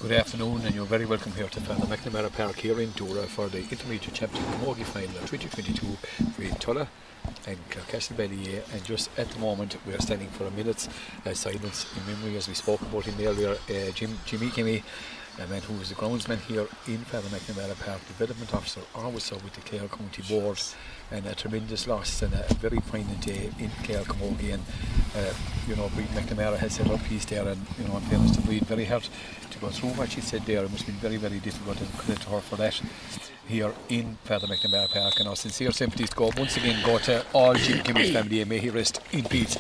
Good afternoon, and you're very welcome here to McNamara Park here in Tulla for the Intermediate Championship Camogie Final 2022 between Tulla and Clarecastle Ballyea. And just at the moment we are standing for a minute's silence in memory, as we spoke about him earlier, Jimmy Kimmy, a man who was the groundsman here in McNamara Park, development officer, always so with the Clare County Board, and a tremendous loss and a very poignant day in Clare Camogie. And Breed McNamara has set up piece there, and in fairness to Breed, very hard to go through what she said there. It must have been very, very difficult, and credit to her for that here in McNamara Park. And our sincere sympathies go once again to all Jim Kimmy's family, and may he rest in peace.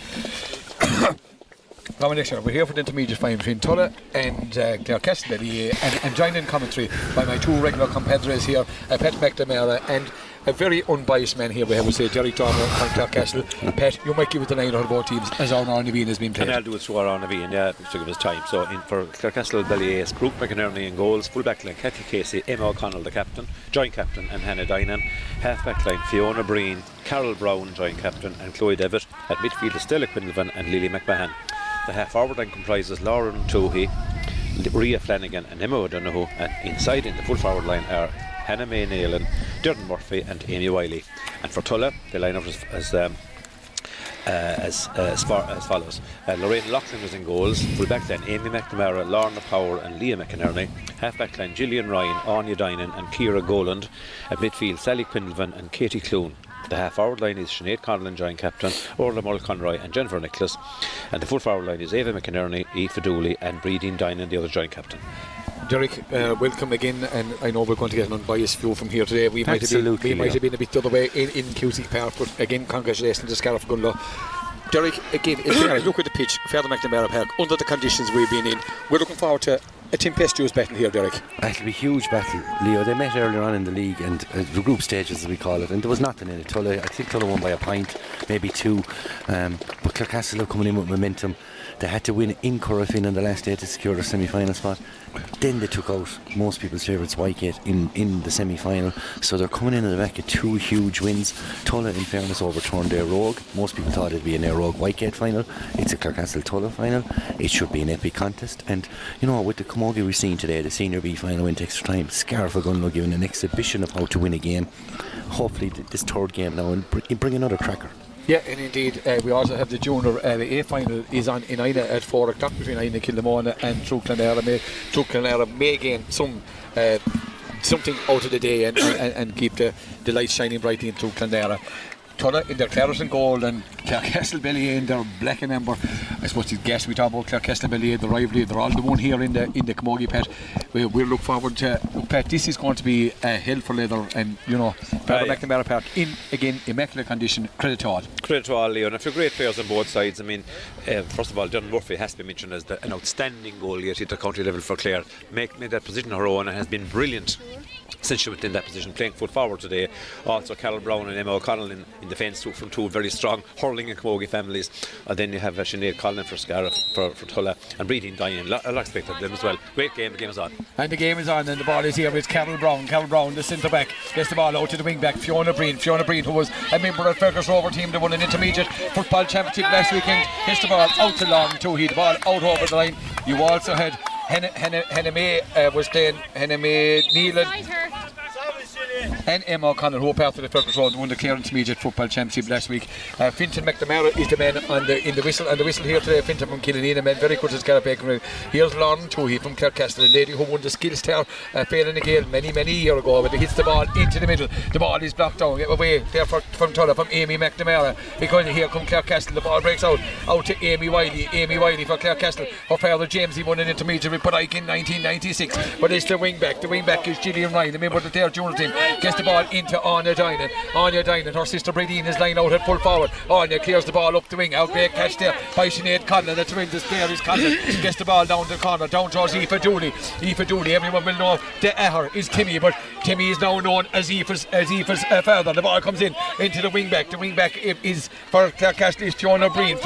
We're here for the intermediate final between Tulla and Clarecastle Ballyea, and joined in commentary by my two regular competitors here, Pat McNamara, and a very unbiased man here. We have to say Derek Dormer from Clarecastle. Pat, you might give it the line out of both teams as our Naveen has been played. And I'll do it through our Naveen, to give us time. So for Clarecastle Ballyea, Brooke McInerney in goals, full back line Kathy Casey, Emma O'Connell the captain, joint captain, and Hannah Dinan. Half back line Fiona Breen, Carol Brown joint captain, and Chloe Devitt. At midfield is Stella Quinlivan and Lily McMahon. The half forward line comprises Lauren Toohey, Rhea Flanagan and Emma O'Donoghue, and inside in the full forward line are Hannah May Nealon, Derden Murphy and Amy Wiley. And for Tulla, the line-up is as follows. Lorraine Loughlin was in goals, full back line Amy McNamara, Lorna Power and Leah McInerney. Half back line Gillian Ryan, Anya Dinan and Ciara Goland. At midfield Sally Quinlivan and Katie Clune. The half forward line is Sinead Conlon, joint captain, Orla Mulconroy and Jennifer Nicholas. And the full forward line is Ava McInerney, Aoife Dooley and Breedeen Dinan, the other joint captain. Derek, welcome again, and I know we're going to get an unbiased view from here today. We might have been a bit the other way in Cusick Park, but again, congratulations to Scariff Gunlow. Derek, again, look at the pitch, McNamara Park, under the conditions we've been in. We're looking forward to a tempestuous battle here, Derek. It'll be a huge battle, Leo. They met earlier on in the league, and the group stages as we call it, and there was nothing in it. I think Tulla won by a point, maybe two, but Clarecastle are coming in with momentum. They had to win in Scariff in the last day to secure their semi-final spot. Then they took out most people's favourites Whitegate in the semi-final, so they're coming in at the back of two huge wins. Tulla, in fairness, overturned their Rogue. Most people thought it'd be an Rogue Whitegate final. It's a Clarecastle Tulla final. It should be an epic contest, and with the camogie we've seen today, the Senior B final went extra time. Scariff are going to give an exhibition of how to win a game. Hopefully this third game now and bring another cracker. Yeah, and indeed, we also have the junior, the A final is on in Ina at 4 o'clock between Ina Kilmona and True Clonera may gain something out of the day and keep the lights shining brightly in True Clonera. Tulla in their claret and gold, and Clarecastle Ballyea in their black and amber. I suppose it's gas we talk about Clarecastle Ballyea, the rivalry. They're all the one here in the camogie, Pat. We'll look forward to. Look, Pat, this is going to be a hell for leather, and McNamara Park in again immaculate condition. Credit to all. Credit to all, Leo. And a few great players on both sides. I mean, first of all, John Murphy has to be mentioned as an outstanding goalie at the county level for Clare. Made that position her own and has been brilliant since she went in that position, playing full forward today. Also Carol Brown and Emma O'Connell in defence from two very strong hurling and camogie families. And then you have Sinead Conlon for Scariff, for Tulla, and Breedeen Dinan. A lot expected them as well. Great game, the game is on. And the game is on, and the ball is here with Carol Brown, the centre back, gets the ball out to the wing back, Fiona Breen, who was a member of Fergus Rover team that won an intermediate football championship last weekend, gets the ball out to Lauren Toohey, the ball out over the line. You also had Hannah May was playing, Hannah May Nealon and Emma O'Connell, who were part of the Fergus Road, won the Clare Intermediate Football Championship last week. Fintan McNamara is the man in the whistle here today. Fintan from Killanena, man very good as Gareth Baker. Here's Lauren Toohey from Clarecastle, a lady who won the Skill Star failing a Gale many years ago, but it hits the ball into the middle. The ball is blocked down away there from Tulla, from Amy McNamara, because here come Clarecastle. The ball breaks out to Amy Wiley for Clarecastle. Her father James, he won an intermediate with Pike in 1996, but it's the wing back is Gillian Ryan, the member of the third junior team. Gets the ball into Anya Dinan. Her sister Breedeen is lying out at full forward. Anya clears the ball up the wing. Out great catch there by Sinead Conlon. The tremendous player is Conlon. Gets the ball down the corner, down towards Aoife Dooley. Everyone will know the Ahar is Timmy, but Timmy is now known as Aoife's father. The ball comes into the wing back. The wing back is for Clarecastle is Fiona Breen,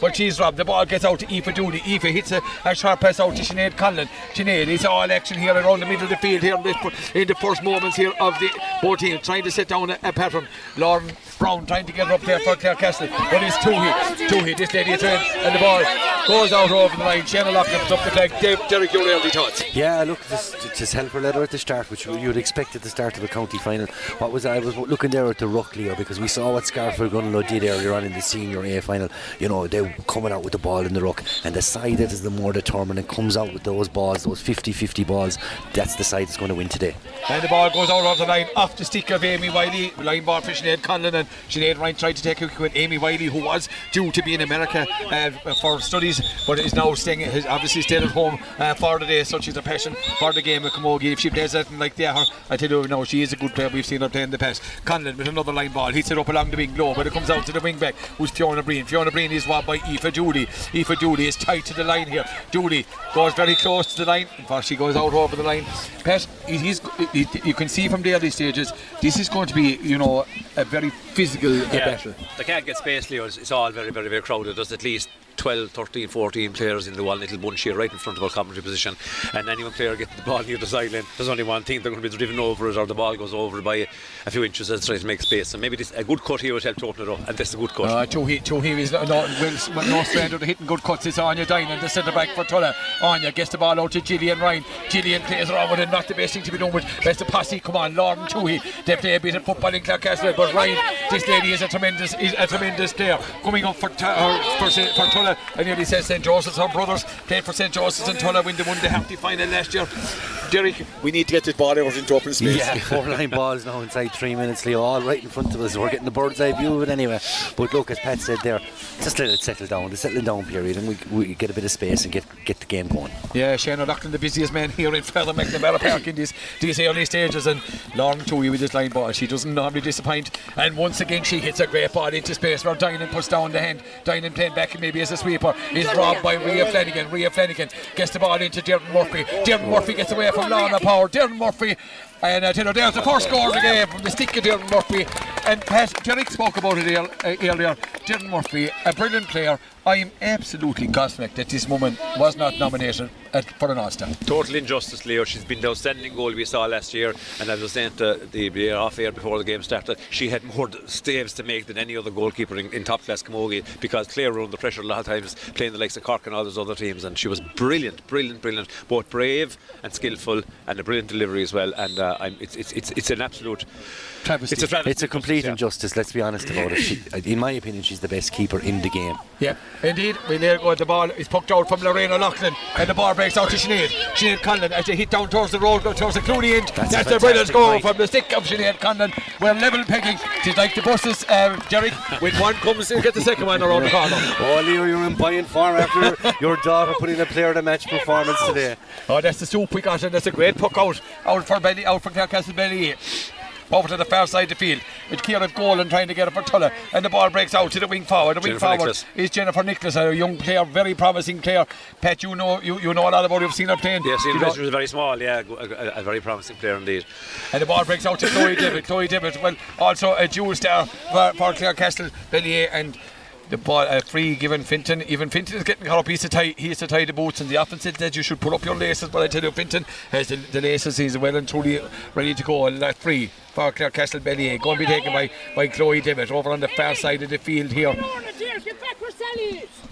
but she's robbed. The ball gets out to Aoife Dooley. Aoife hits a sharp pass out to Sinead Conlon. Sinead, it's all action here around the middle of the field here in the first moments here of the both teams trying to set down a pattern. Lauren Brown trying to get up there for Clarecastle, but it's Tuhi, this lady is in, and the ball goes out over the line. Shannon Loughlin puts up the flag. Derek, your early thoughts? Yeah, look, just helper letter at the start, which you'd expect at the start of a county final. I was looking there at the ruck, Leo, because we saw what Scariff did earlier on in the senior A final. You know, they were coming out with the ball in the ruck, and the side that is the more determined and comes out with those balls, those 50-50 balls, that's the side that's going to win today. And the ball goes out of the line, off the stick of Amy Wiley, line ball for Sinead Conlon, and Sinead Ryan tried to take a with Amy Wiley, who was due to be in America for studies, but is now obviously stayed at home for the day, so she's a passion for the game of camogie. If she plays that like that, I tell you, no, she is a good player. We've seen her play in the past. Conlon with another line ball, hits it up along the wing low, but it comes out to the wing back, who's Fiona Breen. Fiona Breen is robbed by Aoife Dooley. Aoife Dooley is tight to the line here. Dooley goes very close to the line, before she goes out over the line. Pat, you can see from the early stages, this is going to be, you know, a very physical battle. They can't get space, Leo. It's all very, very, very crowded. There's at least 12, 13, 14 players in the one little bunch here right in front of our commentary position, and any one player gets the ball near the sideline, there's only one thing: they're going to be driven over it, or the ball goes over by a few inches as trying to make space. So maybe a good cut here would help to open it up, and this is a good cut. Tuhi is no stranger to hitting good cuts. It's Anya Dinan, the centre back for Tulla. Anya gets the ball out to Gillian Ryan. Gillian plays around with it, not the best thing to be done with. That's the posse. Come on, Lauren Tuhi. They play a bit of football in Clarecastle, but Ryan, this lady is a tremendous player. Coming up for Tulla, and nearly says St. Joseph's. Her brothers played for St. Joseph's and Tulla when they won the Hampty final last year. Derek, we need to get this ball out into open space. Yeah, 4-9 balls now inside 3 minutes, Leo, all right in front of us. We're getting the bird's eye view of it anyway. But look, as Pat said there, just let it settle down, the settling down period, and we get a bit of space and get the game going. Yeah, Shannon Loughlin, the busiest man here in Father McNamara Park in these early stages, and Lauren Tuohy with this line ball. She doesn't normally disappoint, and once again she hits a great ball into space where Dinan puts down the hand. Dinan playing back maybe as a sweeper is robbed by Rhea Flanagan. Rhea Flanagan gets the ball into Darren Murphy. Darren Murphy gets away from Lorna Power. Darren Murphy, and I tell you, there's the first score of the game from the stick of Darren Murphy. And Pat, Derek spoke about it earlier. Darren Murphy, a brilliant player. I am absolutely gobsmacked that this woman was not nominated for an All-Star. Total injustice, Leo. She's been the outstanding goal we saw last year, and as I was saying to the off air before the game started, she had more staves to make than any other goalkeeper in top class camogie, because Clare were under pressure a lot of times playing the likes of Cork and all those other teams, and she was brilliant, both brave and skillful, and a brilliant delivery as well. And it's an absolute travesty. It's a complete injustice, let's be honest about it. In my opinion, she's the best keeper in the game. Yeah, indeed. When there go, the ball is poked out from Lorena Loughlin, and the ball breaks out to Sinead Conlon as they hit down towards the road, towards the Clooney end. That's the brilliant goal from the stick of Sinead Conlon. We're level pegging. It's like the buses, Derek. When one comes, you get the second one around the corner. Oh, Leo, you're in buying form after your daughter putting a player of the match performance today. Oh, that's the soup we got, and that's a great puck out for Clarecastle Ballyea. Over to the far side of the field with Kieran Golan trying to get it for Tulla, and the ball breaks out to the wing forward. The wing forward is Jennifer Nicholas, a young player, very promising player. Pat, you know a lot about it. You've seen her playing. Yes, she was very small, yeah, a very promising player indeed. And the ball breaks out to Chloe Dibbitt. Well, also a dual star for Clarecastle Ballyea, and the ball free given Finton. Even Finton is getting caught up. He has to tie the boots, and the offense said that you should put up your laces, but I tell you, Finton has the laces. He's well and truly ready to go, and that free for Clarecastle Ballyea going to be taken by Chloe Dibbitt over on the far side of the field here.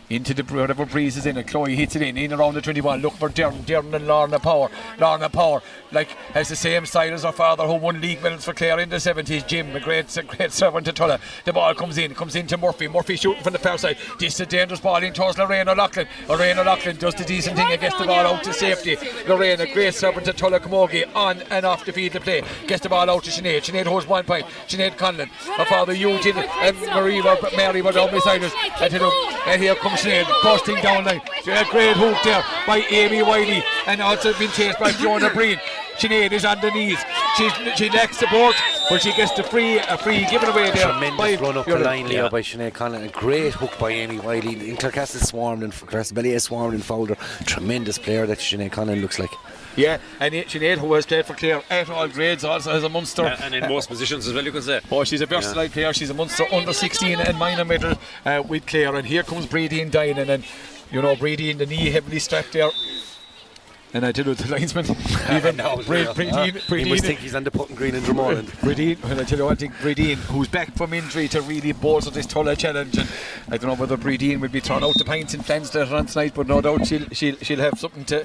Into the whatever breeze is in it. Chloe hits it in around the 21. Look for Darren and Lorna Power. Lorna Power, like, has the same style as her father, who won league medals for Clare in the 70s. Jim, a great servant to Tulla. The ball comes in to Murphy. Murphy shooting from the far side. This is a dangerous ball in towards Lorena Loughlin. Lorena Loughlin does the decent thing and gets the ball out to safety. Lorena, great servant to Tulla Camogie, on and off the field to play. Gets the ball out to Sinead. Sinead holds 1 point. Sinead Conlon, her father Eugene and Mary were down beside us. And here comes Sinead busting down line. A great hook there by Amy Wiley, and also been chased by Fiona Breen. Sinead is on the knees. She lacks support, but she gets a free given away there. Tremendous run up the line, Leo, by Sinead Conlon. A great hook by Amy Wiley. In Clarecastle Ballyea swarmed and fouled her. Tremendous player that Sinead Conlon looks like. Yeah, and Sinead, who has played for Clare at all grades, also has a Munster. And in most positions as well, you can say. Oh, she's a versatile player. She's a Munster under 16 and minor medal with Clare. And here comes Brady and Dinan, and Brady in the knee, heavily strapped there. And I tell you, the linesman, even he must think he's on the putting green in Drummond. Bradeen, well, I tell you one thing, Bradeen, who's back from injury to really bolster this Tulla challenge, and I don't know whether Bradeen will be thrown out the pints in Fens later on tonight, but no doubt she'll have something to.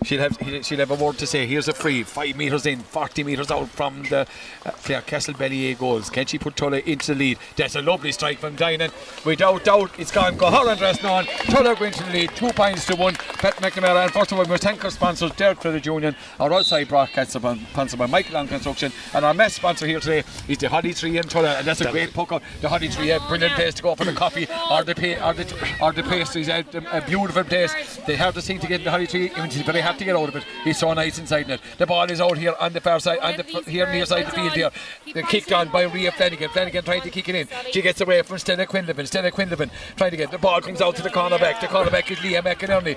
She'll have a word to say. Here's a free, 5 metres in, 40 metres out from the Clarecastle Ballyea goals. Can she put Tulla into the lead? That's a lovely strike from Dinan. Without doubt, it's gone. Go Holland rest on. Tulla going to the lead, 2 points to 1. Pat McNamara, and first of all, we must thank our sponsors, Derek Credit Union, our outside broadcast sponsored by Michael on Construction, and our mess sponsor here today is the Holly Tree in Tulla, and that's a great puck out. The Holly Tree, a brilliant place to go for the coffee or the pastries. A beautiful place. The hardest thing to get in the Holly Tree, it's very hard to get out of it. It's so nice inside it. The ball is out here on the far side, here near side the field here. They're kicked on by Rhea Flanagan. Flanagan trying to kick it in. She gets away from Stella Quinlivan. Stella Quinlivan trying to get the ball, comes out to the cornerback. The cornerback is Leah McInerney.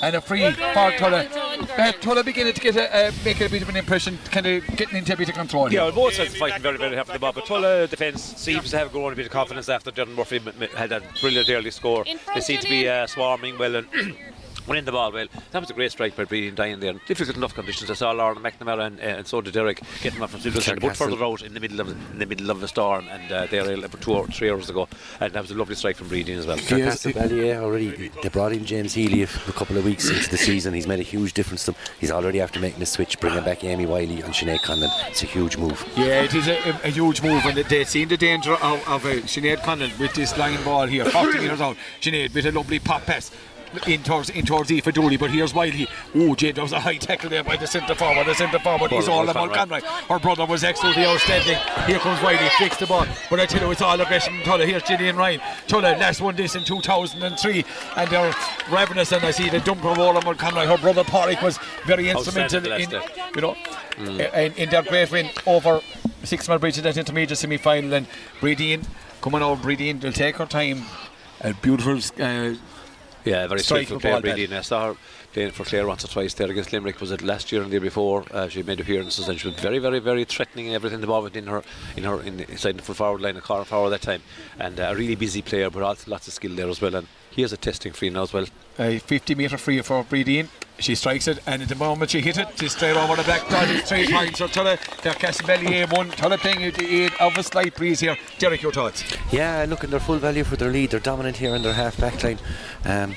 And a free for Tulla. Tulla beginning to get make a bit of an impression, kind of getting into a bit of control. Yeah, well, both sides fighting very, very hard for the ball, but Tulla defence seems to have grown a bit of confidence after Jordan Murphy had that brilliant early score. They seem to be swarming well and winning the ball well. That was a great strike by Bradeen Dinan there. Difficult enough conditions. I saw Lauren McNamara and so did Derek getting off from Silverstone, but further out in the middle of the storm, and they were about 2 or 3 hours ago, and that was a lovely strike from Bradeen as well. Clarecastle Ballyea already, they brought in James Healy a couple of weeks into the season. He's made a huge difference to them. He's already after making the switch, bringing back Amy Wiley and Sinead Conlon. It's a huge move. Yeah, it is a huge move, and they seen the danger of Sinead Conlon with this line ball here, 40 metres out. Sinead with a lovely pop pass in towards Aoife Dooley, but here's Wiley. Oh, Jade, there was a high tackle there by the centre forward. He's all about Conroy. Her brother was absolutely outstanding. Here comes Wiley, flicks the ball, but I tell you, it's all aggression in Tulla. Here's Gillian Ryan. Tulla last won this in 2003, and they're ravenous, and I see the dumper roll on Conroy. Her brother Porrick was very instrumental in their great win over 6 Mile Bridge in that intermediate semi-final. And Bradeen coming out, Bradeen will take her time. A beautiful yeah, very skillful player, Bradeen. I saw her playing for Clare once or twice there against Limerick. Was it last year and the year before? She made appearances, and she was very, very, very threatening and everything. The ball went inside the full forward line, the corner forward that time, and a really busy player, but also lots of skill there as well. And here's a testing free now as well. A 50-metre free for Bradeen. She strikes it, and at the moment she hit it, she's straight over the black dot. It's 3 points for Tulla. Clarecastle Ballyea 1. Tulla playing at the aid of a slight breeze here. Derek, your thoughts? Yeah, look, and they're full value for their lead. They're dominant here in their half-back line.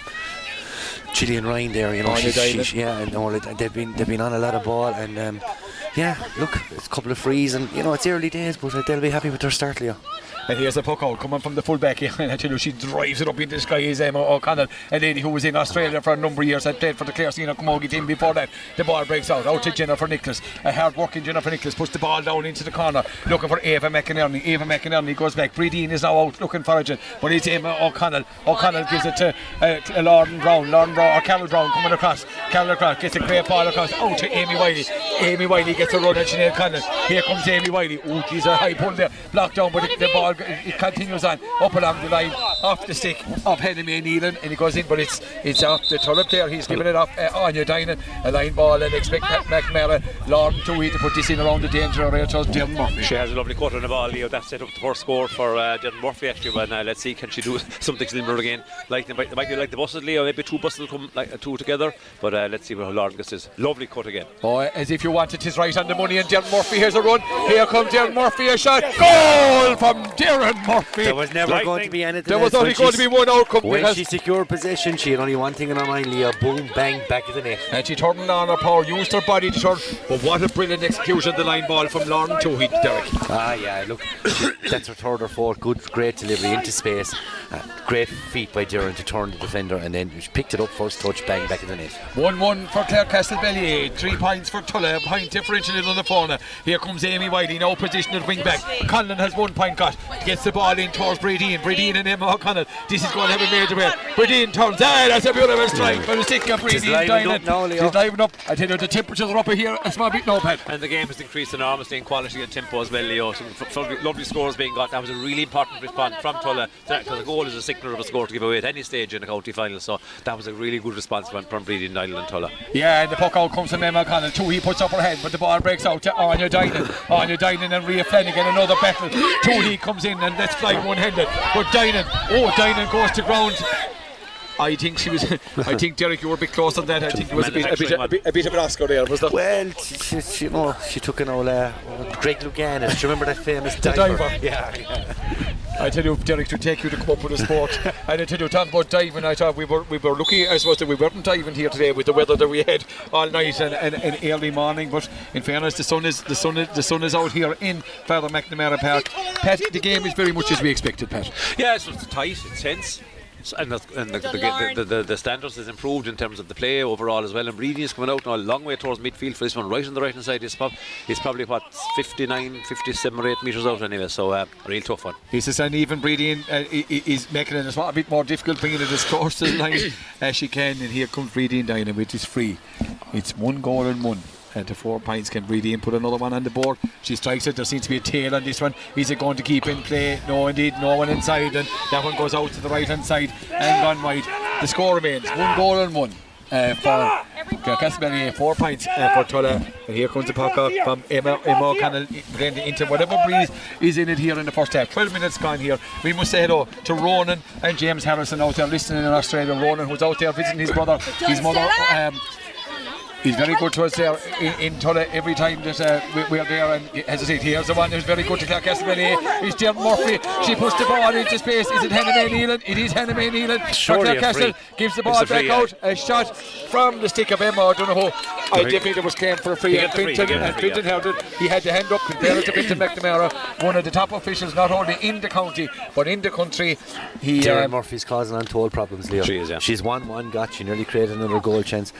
Gillian Ryan there, you know, they've been on a lot of ball, and yeah, look, it's a couple of frees, and you know, it's early days, but they'll be happy with their start, Leo. And here's a puck out coming from the fullback here, and I tell you, she drives it up into the sky. Is Emma O'Connell, a lady who was in Australia for a number of years, had played for the Clarecastle camogie team before that. The ball breaks out to Jennifer Nicholas. A hard working Jennifer Nicholas puts the ball down into the corner, looking for Ava McInerney. Ava McInerney goes back. Bradeen is now out looking for it, but it's Emma O'Connell. O'Connell gives it to Lauren Brown, or Carol Brown coming across. Carol across, gets a great ball across, out to Amy Wiley. Amy Wiley gets a run at Sinead Conlon. Here comes Amy Wiley. Oh, she's a high pull there, blocked down, but the ball it continues on up along the line, off the stick of Henry May Neelan, and it goes in, but it's off the Tulla player. He's giving it off Anya Dinan, a line ball, and expect McNamara, Lauren Toohey to put this in around the danger area to Jordan Murphy. She has a lovely cut on the ball, Leo. That set up the first score for Jordan Murphy actually, but let's see, can she do something similar again? Like they might be like the buses, Leo, maybe 2 buses will come like 2 together, but let's see where Lauren gets this lovely cut again. Oh, as if you wanted it right on the money, and Jordan Murphy has a run. Here comes Jordan Murphy, a shot, goal from Jordan Murphy. There was never going to be anything. There was only going to be one outcome. When she secured possession, she had only one thing in her mind, Leo. Boom, bang, back of the net. And she turned on her power, used her body to turn. But what a brilliant execution, the line ball from Lauren Toohey, Derek. Ah, yeah, look, that's her third or fourth. Great delivery into space. Great feat by Duran to turn the defender, and then she picked it up, first touch, bang, back of the net. 1-1 for Clarecastle Ballyea, 3 points for Tulla, a point differential in on the corner. Here comes Amy Wiley, now positioned at wing back. Conlon has 1 point got, gets the ball in towards Bradeen and Emma O'Connell. This is going to have a major play. Bradeen turns, that's a beautiful strike for the stick of Bradeen Dinan. She's livened up. I tell you, the temperatures are up here a small bit now, Pat. And the game has increased enormously in quality and tempo as well, Leo. Some lovely scores being got. That was a really important response from Tulla, because a goal is a signature of a score to give away at any stage in a county final, so that was a really good response from Bradeen Dinan and Tulla. Yeah, and the puck out comes from Emma O'Connell. Toohey puts up her head, but the ball breaks out to Anya Dinan. Anya Dinan and Rhea Flanagan, another battle. Toohey comes in and let's fly one-handed, but Dinan goes to ground I think she was. I think Derek, you were a bit closer than that. I think it was a bit of an Oscar there, was that? Well, she took an old Greg Louganis. Do you remember that famous diver? Yeah. I tell you, Derek, to take you to come up with a sport. And I tell you, talking about diving, I thought we were lucky, I suppose, that we weren't diving here today with the weather that we had all night and early morning. But in fairness, the sun is out here in Father McNamara Park. Pat, the game is very much as we expected, Pat. Yeah, it's tight, it's tense. And the standards is improved in terms of the play overall as well. And Breeding is coming out now a long way towards midfield for this one, right on the right hand side. He's probably what, 59, 57 or 8 metres out anyway, so a real tough one. He says, and even Breeding is making it a bit more difficult, bringing it as close to the line as she can. And here comes Breeding down, and which is free. It's 1 goal and 1. To 4 points. Can Breeding put another one on the board? She strikes it. There seems to be a tail on this one. Is it going to keep in play? No, indeed, no one inside, and that one goes out to the right hand side and gone wide. The score remains 1 goal and 1 for Clarecastle Ballyea, 4 points for Tulla. And here comes the puck out from Emma O'Connell into whatever breeze is in it here in the first half. 12 minutes gone here. We must say hello to Ronan and James Harrison out there listening in Australia. Ronan, who's out there visiting his brother, his mother. He's very good to us there in Tulla every time that we're there, and as I said, here's the one who's very good to Clarecastle Ballyea. It's Dermot Murphy. She puts the ball into space. Is it Hannah May Neelan? It is Hannah May Neelan. Clarecastle gives the ball back out. A shot from the stick of Emma O'Donoghue. I definitely there was claim for a free, and Finton held it. He had the hand up, compared it to Finton McNamara, one of the top officials not only in the county but in the country. Dermot Murphy's causing untold problems, Leo. She is, yeah. She's 1-1 got. She nearly created another goal chance.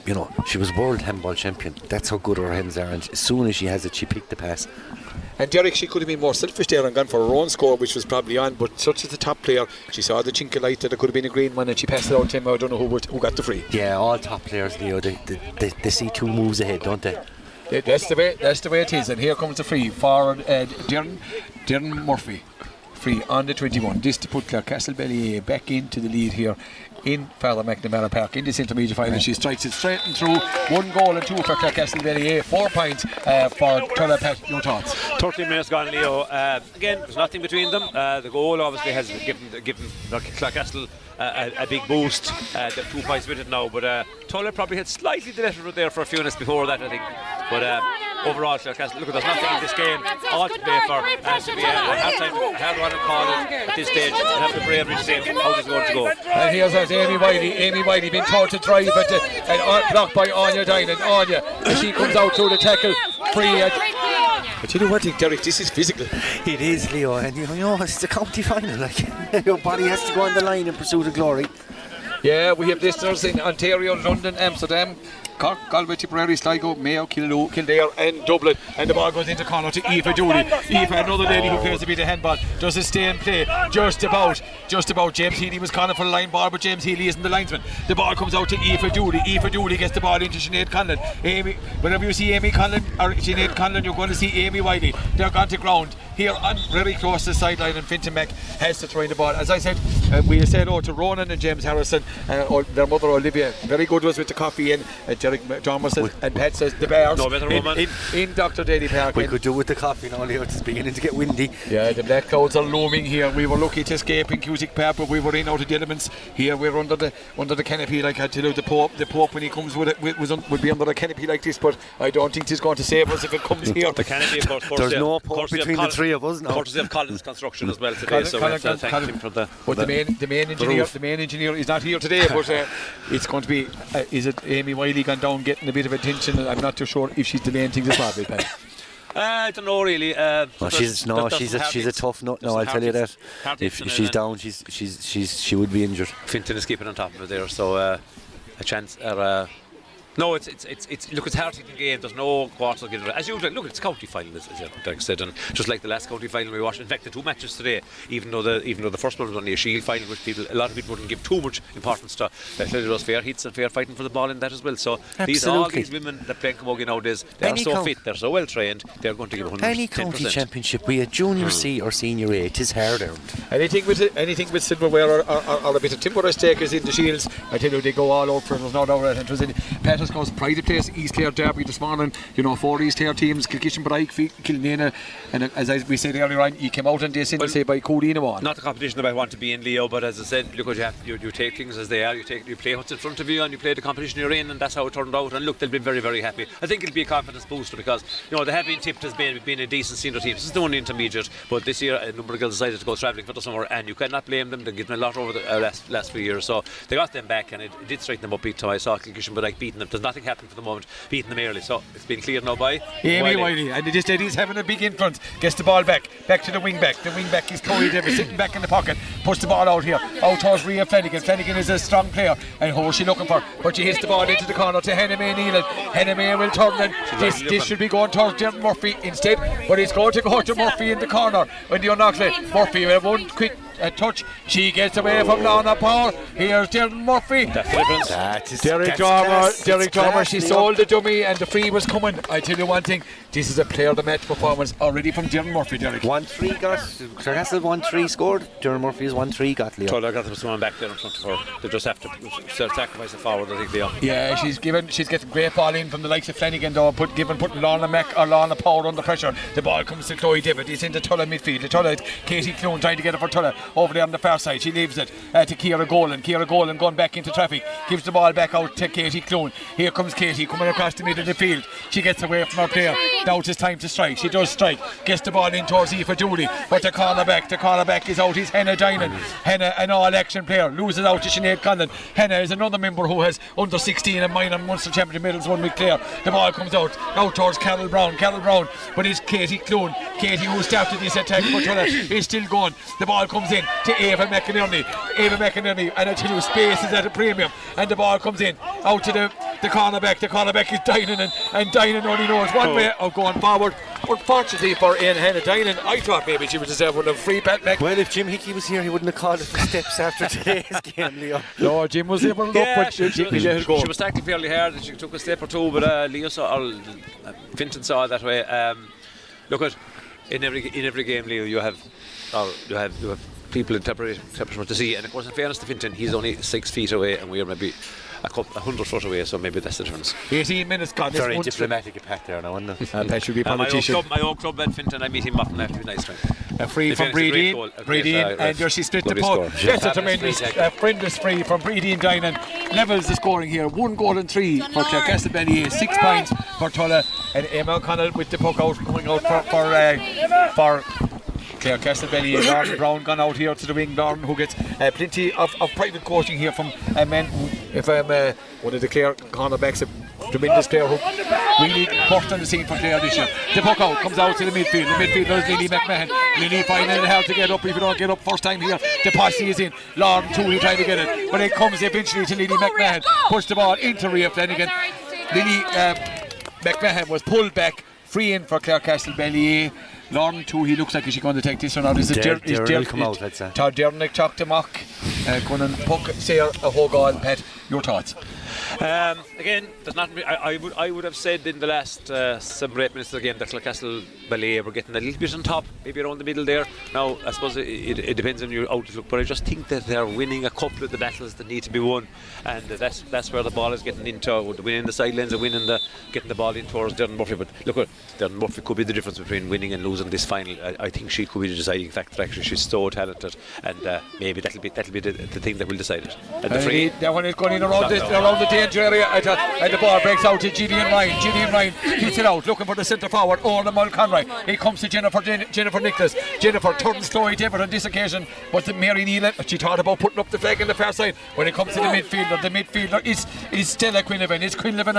You know, she was world handball champion. That's how good her hands are, and as soon as she has it, she picked the pass. And Derek, she could have been more selfish there and gone for her own score, which was probably on, but such as the top player, she saw the chink of light that there could have been a green one, and she passed it out to him. I don't know who got the free. Yeah, all top players, Leo, they see 2 moves ahead, don't they? That's the way it is. And here comes the free for Dermot Murphy. Free on the 21. This to put Clarecastle Ballyea back into the lead here in Father McNamara Park in this intermediate final. She strikes it straight and through. 1 goal and 2 for Clarecastle Ballyea. 4 points for Tulla. Pat, your thoughts? 13 minutes gone, Leo. Again, there's nothing between them. The goal obviously has given Clarecastle a big boost. They're 2 points with it now, but Tulla probably had slightly the better there for a few minutes before that, I think. But overall, Clarecastle, look, there's nothing in this game all to play for, and to be a hard one to call it at this stage, and have the bravery to say how it's going to go. And here's Amy Wiley being told to drive and blocked by Anya Dine, and Anya, as she comes out through the tackle, free. But you know what, Derek, this is physical. It is, Leo, and you know it's the county final. Like, your body has to go on the line in pursuit of glory. Yeah, we have listeners in Ontario, London, Amsterdam, Cork, Galway, Tipperary, Sligo, Mayo, Kildare and Dublin, and the ball goes into corner to Aoife Dooley. Aoife, another lady who plays a bit of handball, does it stay in play? Just about. James Healy was calling for the line ball, but James Healy isn't the linesman. The ball comes out to Aoife Dooley. Aoife Dooley gets the ball into Sinead Conlon. Whenever you see Amy Conlon or Sinead Conlon, you're going to see Amy Wiley. They're gone to ground here on very close to the sideline, and Finton Mac has to throw in the ball. As I said, we said to Ronan and James Harrison, their mother Olivia, very good was with the coffee, and Derek Thomas and Pat says the Bears no better woman in Dr. Daly Park. We could do with the coffee now, Leo. It's beginning to get windy. Yeah, the black clouds are looming here. We were lucky to escape in Cusick Park, but we were in out of the elements. Here we're under the canopy, like I tell you, the Pope when he comes would be under the canopy like this, but I don't think he's going to save us if it comes here. The canopy, of course, there's no Pope between the three of us now. Courtesy of Collins Construction as well today, so we have to thank him for the. But the main engineer is not here today, but it's going to be. Is it Amy Wiley gone down getting a bit of attention? I'm not too sure if she's delaying things as well, Pat. I don't know really. She's a tough nut. No, I'll tell you that. If she's down, she would be injured. Finton is keeping on top of it there, so a chance. No, it's look, it's hard to game. There's no quarter given. As usual, look, it's county final, as Derek said, and just like the last county final we watched. In fact, the 2 matches today, even though the first one was only a shield final, which a lot of people wouldn't give too much importance to. There was fair hits and fair fighting for the ball in that as well. So all these women that play camogie nowadays, they are so fit, they're so well trained, they're going to give 110%. Any county championship, be it junior C or senior A, it is hard earned. Anything with silverware or a bit of timber as takers in the shields, I tell you, they go all out for it. There's no doubt. And it was in Pat discuss Pride of Place, East Clare Derby this morning. You know, 4 East Clare teams, Kilkishen, Braig, Kilnena, and as we said earlier on, you came out and they said by Coolina one. Not the competition that I want to be in, Leo, but as I said, look, you take things as they are. You play what's in front of you, and you play the competition you're in, and that's how it turned out. And look, they'll be very, very happy. I think it'll be a confidence booster because they have been tipped as being a decent senior team. This is the only intermediate, but this year a number of girls decided to go travelling for the summer, and you cannot blame them. They've given a lot over the last few years, so they got them back, and it did straighten them up big time. I saw Kilkishen, but like beating them. There's nothing happening for the moment, beating them early, so it's been cleared now by Amy Wiley, and he's having a big influence. Gets the ball back to the wing back. The wing back is Chloe Davis sitting back in the pocket, puts the ball out here, out towards Rhea Flanagan. Flanagan is a strong player, and who's she looking for? But she hits the ball into the corner to Hannah May Nealon. Hannah May will turn, and this should be going towards Dermot Murphy instead, but it's going to go to Murphy in the corner when the Knoxley. Murphy with one quick touch, she gets away from Lorna Power. Here's Dermot Murphy. That's the difference. Derek Dormer, she sold the dummy and the free was coming. I tell you one thing, this is a player of the match performance already from Dermot Murphy, Derek. 1-3 got Clarecastle 1-3 scored. Dermot Murphy's 1-3 got Leo. Tulla got someone back there in front of her. They just have to sacrifice the forward, I think, Leo. Yeah, she's getting great ball in from the likes of Flanagan though, putting Lorna Power under pressure. The ball comes to Chloe David. It's into Tulla midfield. The Tulla, Katie Clune trying to get it for Tulla over there on the far side. She leaves it to Ciara Golan. Ciara Golan going back into traffic, gives the ball back out to Katie Clune. Here comes Katie coming across the middle of the field. She gets away from her player. Now it's time to strike. She does strike, gets the ball in towards Aoife Dooley, but the cornerback is out. He's Hannah Dinan. Hannah, an all-action player, loses out to Sinead Conlon. Hannah is another member who has under 16 and minor Munster Championship medals won with Clare. The ball comes out towards Carol Brown, but it's Katie Clune. Katie, who started this attack for Tulla, is still going. The ball comes in to Eva McInerney, and I tell you, space is at a premium, and the ball comes in out to the cornerback. The cornerback is Dinan, and Dinan only knows one way of going forward. Unfortunately for Hannah Dinan, I thought maybe she would deserve one of free pat back. Well, if Jim Hickey was here, he wouldn't have called it for steps after today's game, Leo. No, Jim was able to look, but she was tackling fairly hard. She took a step or two, but Leo Finton saw it that way. Look at in every game, Leo, you have people interpreting what to see, and of course, in fairness to Finton, he's only 6 feet away, and we're maybe a 100 foot away, so maybe that's the difference. 18 minutes gone. Very diplomatic a Pat there now, isn't it? Pat should be a politician. My own club at Finton, I meet him often. I have to be nice to him. A free from Breedine, and there she split the ball. That's a tremendous friendless free from Breedine Dinan. Levels the scoring here. 1 goal and 3 for Clarecastle Ballyea, 6 points for Tulla, and Emma O'Connell with the puck coming out for Clarecastle Ballyea. Lauren Brown gone out here to the wing. Lauren, who gets plenty of private coaching here from a man one of the Clare cornerbacks, a tremendous player who really burst on the scene for Clare this year. The puck out comes out to the midfield. The midfielder is Lily McMahon. Lily finding it hard to get up. If you don't get up first time here, the posse is in. Lauren too, trying to get it, but it comes eventually to Lily McMahon. Push the ball into Rhea Flanagan. Lily McMahon was pulled back, free in for Clarecastle Ballyea. Lauren too, he looks like he's going to take this one out. Is Darren come out, I'd say. Todd Dernick talked to mock. Going and puck, say a whole goal. Pat, your thoughts? Again, there's not. I would have said in the last 7 or 8 minutes of the game that Clarecastle Ballyea were getting a little bit on top, maybe around the middle there. Now, I suppose it depends on your outlook, but I just think that they're winning a couple of the battles that need to be won, and that's where the ball is getting into. Winning the sidelines and getting the ball in towards Dermot Murphy. But look, Dermot Murphy could be the difference between winning and losing this final. I think she could be the deciding factor. Actually, she's so talented, and maybe that'll be the thing that will decide it. And the free. That one is going in around the danger area, and the ball breaks out to Gillian Ryan. Gillian Ryan hits it out, looking for the centre forward, Orla Mulconroy. It comes to Jennifer Nicholas. Jennifer turns Chloe David on this occasion, but Mary Nealon, she thought about putting up the flag on the far side. When it comes to the midfielder is Stella Quinlivan. It's Quinlivan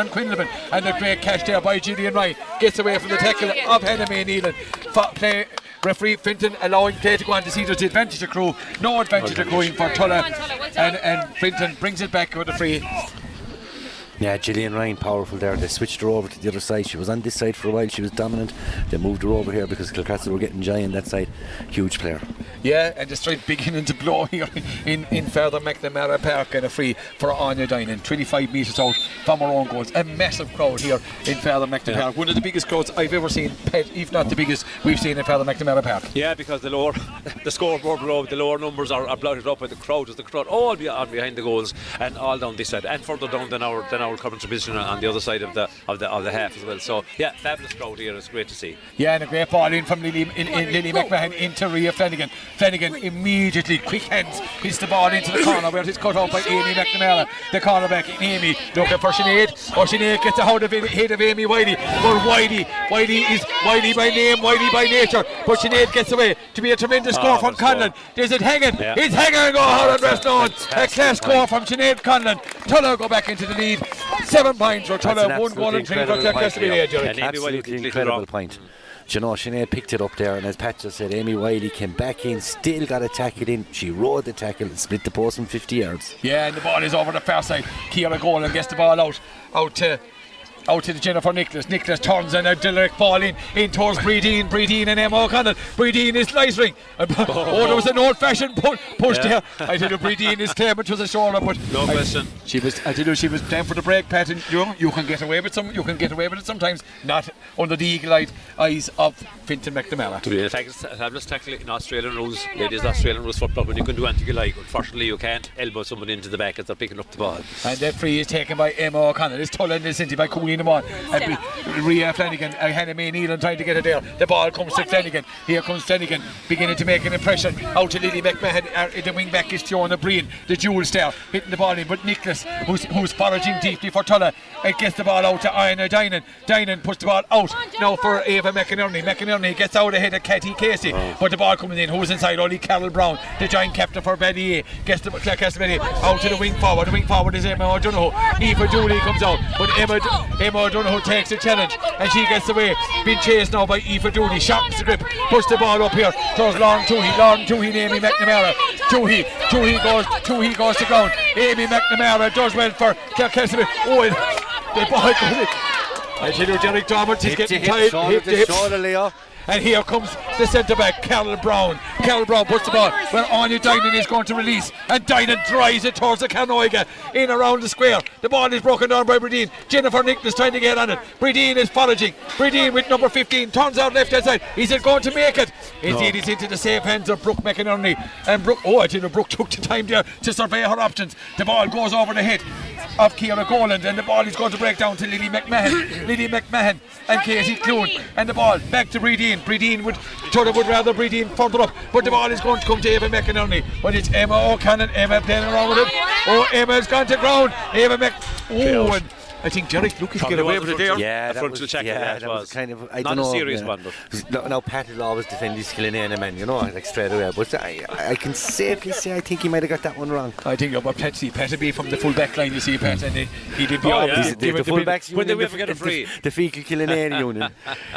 and the great catch there by Gillian Ryan. Gets away from the tackle of Hannah May Nealon. Referee Finton allowing play to go on to see there's the advantage accrue. No advantage accruing for Tulla, and Finton brings it back with a free. Yeah, Gillian Ryan, powerful there. They switched her over to the other side. She was on this side for a while. She was dominant. They moved her over here because Clarecastle were getting giant that side. Huge player. Yeah, and the strike beginning to blow here in further McNamara Park, and a free for Anya Dinan, 25 metres out from her own goals. A massive crowd here in further McNamara Park. One of the biggest crowds I've ever seen, if not the biggest we've seen in further McNamara Park. Yeah, because the scoreboard below, the lower numbers are blotted up by the crowd. As the crowd all behind the goals and all down this side and further down than our our current position on the other side of the half as well. So yeah, fabulous crowd here. It's great to see. Yeah, and a great ball in from Lily McMahon into Rhea Flanagan. Flanagan immediately, quick hands, hits the ball into the corner where it's cut out by Amy McNamara. The cornerback, Amy, looking for Sinead. Sinead gets a hold of head of Amy Wiley. But Wiley is Wiley by name, Wiley by nature. But Sinead gets away to be a tremendous score from Conlon. There's it hanging. Yeah. It's hanging and go hard and rest on. A class score from Sinead Conlon. Tulla go back into the lead. 7 points for Tulla, 1 goal and 3 for Clarecastle Ballyea. Absolutely incredible point. Do you know, Sinead picked it up there, and as Pat just said, Amy Wiley came back in, still got a tackle in. She rode the tackle and split the post from 50 yards. Yeah, and the ball is over the far side. Ciara Golan gets the ball out to the Jennifer Nicholas. Nicholas turns and a direct ball in towards Breedeen and Emma O'Connell. Breedeen is slicing. There was an old-fashioned push there. I tell you, Breedeen is claiming to the shoulder, but no question. She was down for the break, Pat, and you can get away with it sometimes, not under the eagle-eyed eyes of Fintan McNamara. To be in fact, it's a fabulous tackle in Australian rules. Ladies, Australian rules football, when you can do anything you like. Unfortunately, you can't elbow someone into the back as they're picking up the ball. And that free is taken by Emma O'Connell. It's Tulla in the Cindy by Cooley and Rhea Flanagan, Hannah May Nealon trying to get it there. The ball comes to Flanagan. Here comes Flanagan, beginning to make an impression. Out to Lily McMahon. The wing back is Fiona Breen, the dual star, hitting the ball in. But Nicholas, who's foraging deeply for Tulla, gets the ball out to Iona Dinan. Dinan puts the ball out now for Ava McInerney. McInerney gets out ahead of Katie Casey, but the ball coming in. Who's inside? Only Carol Brown, the giant captain for Ballyea, gets the Clarecastle Ballyea out to the wing forward. The wing forward is Emma O'Donoghue. Eva Dooley comes out, but Emma O'Donoghue takes the challenge and she gets away. Being chased now by Eva Dooley. Sharpens the grip, puts the ball up here towards Lauren Toohey and Amy McNamara. Toohey goes to ground. Amy McNamara does well for Clarecastle. The ball goes in. I tell you, Derek Dormant is getting tired. Hit the shoulder, Leo. And here comes the centre back, Carol Brown. Carol Brown puts the ball where Anya Dinan is going to release, and Dinan drives it towards the Canoiga in around the square. The ball is broken down by Breedeen. Jennifer Nicholas trying to get on it. Breedeen is foraging. Breedeen with number 15 turns out left hand side. Is it going to make it? Indeed, it's into the safe hands of Brooke McInerney. And Brooke took the time there to survey her options. The ball goes over the head of Ciara Goland, and the ball is going to break down to Lily McMahon and Casey Clune, and the ball back to Breedeen. Breedeen would rather Breedeen further up, but the ball is going to come to Eva McInerney. But it's Emma O'Cannon. Emma playing around with it. Emma's gone to ground. And I think Derek Lucas get away with it there. Yeah, that was kind of, I not don't know, a serious one, but now Pat will always defend his Killinane man, like straight away. But I can safely say I think he might have got that one wrong. I think but Pat will be from the full back line, you see, Pat, and he did be the full backs when they will get a free. The fecal Killinane union.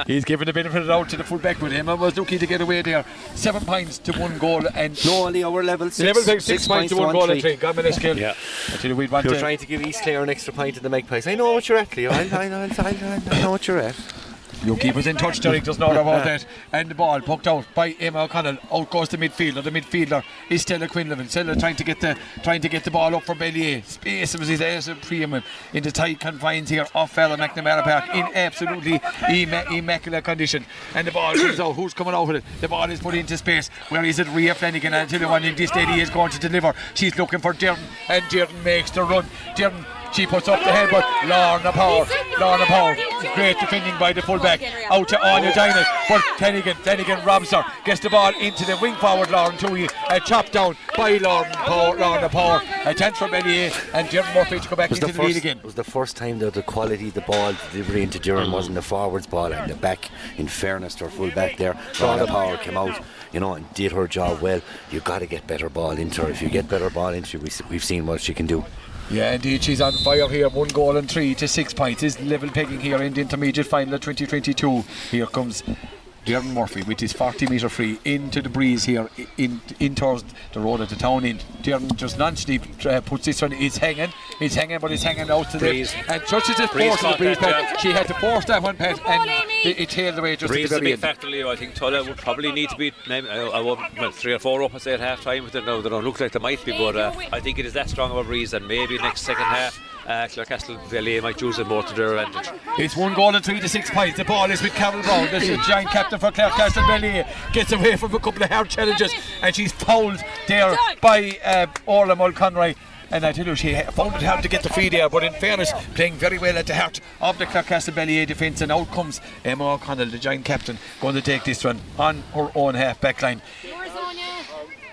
He's given the benefit of the doubt to the full back with him. I was lucky to get away there. 7 points to 1 goal, and no, only our level 6. Level 6 points to 1 goal and 3. God, man, skill. Yeah. You're trying to give East Clare an extra point in the Magpies. I know what you're at, Leo. I know what you're at. You keep us in touch, Derek does not about that. And the ball poked out by Emma O'Connell. Out goes the midfielder. The midfielder is Stella Quinlivan. Stella trying to get the ball up for Ballyea. Space was his ace of premium in the tight confines here of Fella McNamara Park in absolutely immaculate condition. And the ball comes out. Who's coming out with it? The ball is put into space. Where is it? Rhea Flanagan. And the one in this lady is going to deliver. She's looking for Dearden, and Dearden makes the run. She puts up the head, but Lorna Power, great defending by the fullback, out to Anya Dinan, but Flanagan robs her, gets the ball into the wing forward, Lauren Toohey, a chop down by Lorna Power, a chance for Ballyea, and Derren Murphy to go back into the lead again. It was the first time that the quality of the ball delivery into Derren wasn't the forwards ball, and the back, in fairness to her fullback there, Lorna Power came out, and did her job well. You've got to get better ball into her. If you get better ball into her, we've seen what she can do. Yeah, indeed, she's on fire here. 1 goal and 3 to 6 points is level pegging here in the intermediate final of 2022. Here comes Derren Murphy with his 40-metre free into the breeze here in towards the road at the town end. Derren just non-sleep puts this one. It's hanging, but it's hanging out to the breeze. And touches it force to the breeze, Pat. She had to force that one, Pat, and it tailed away just breeze at the very end. Breeze is a big factor, Leo. I think Tulla would probably need to be maybe 3 or 4 up, I say, at half time. They don't look like they might be, but I think it is that strong of a breeze, and maybe next second half Clarecastle Ballyea might use it more to their advantage. It's 1 goal and 3 to 6 points. The ball is with Carol Brown. This is giant captain for Clarecastle Ballyea. Gets away from a couple of hard challenges, and she's fouled there by Orla Mulconroy. and I tell you, she found it hard to get the free there, but in fairness, playing very well at the heart of the Clarecastle Ballyea defence, and out comes Emma O'Connell, the giant captain, going to take this one on her own half-back line.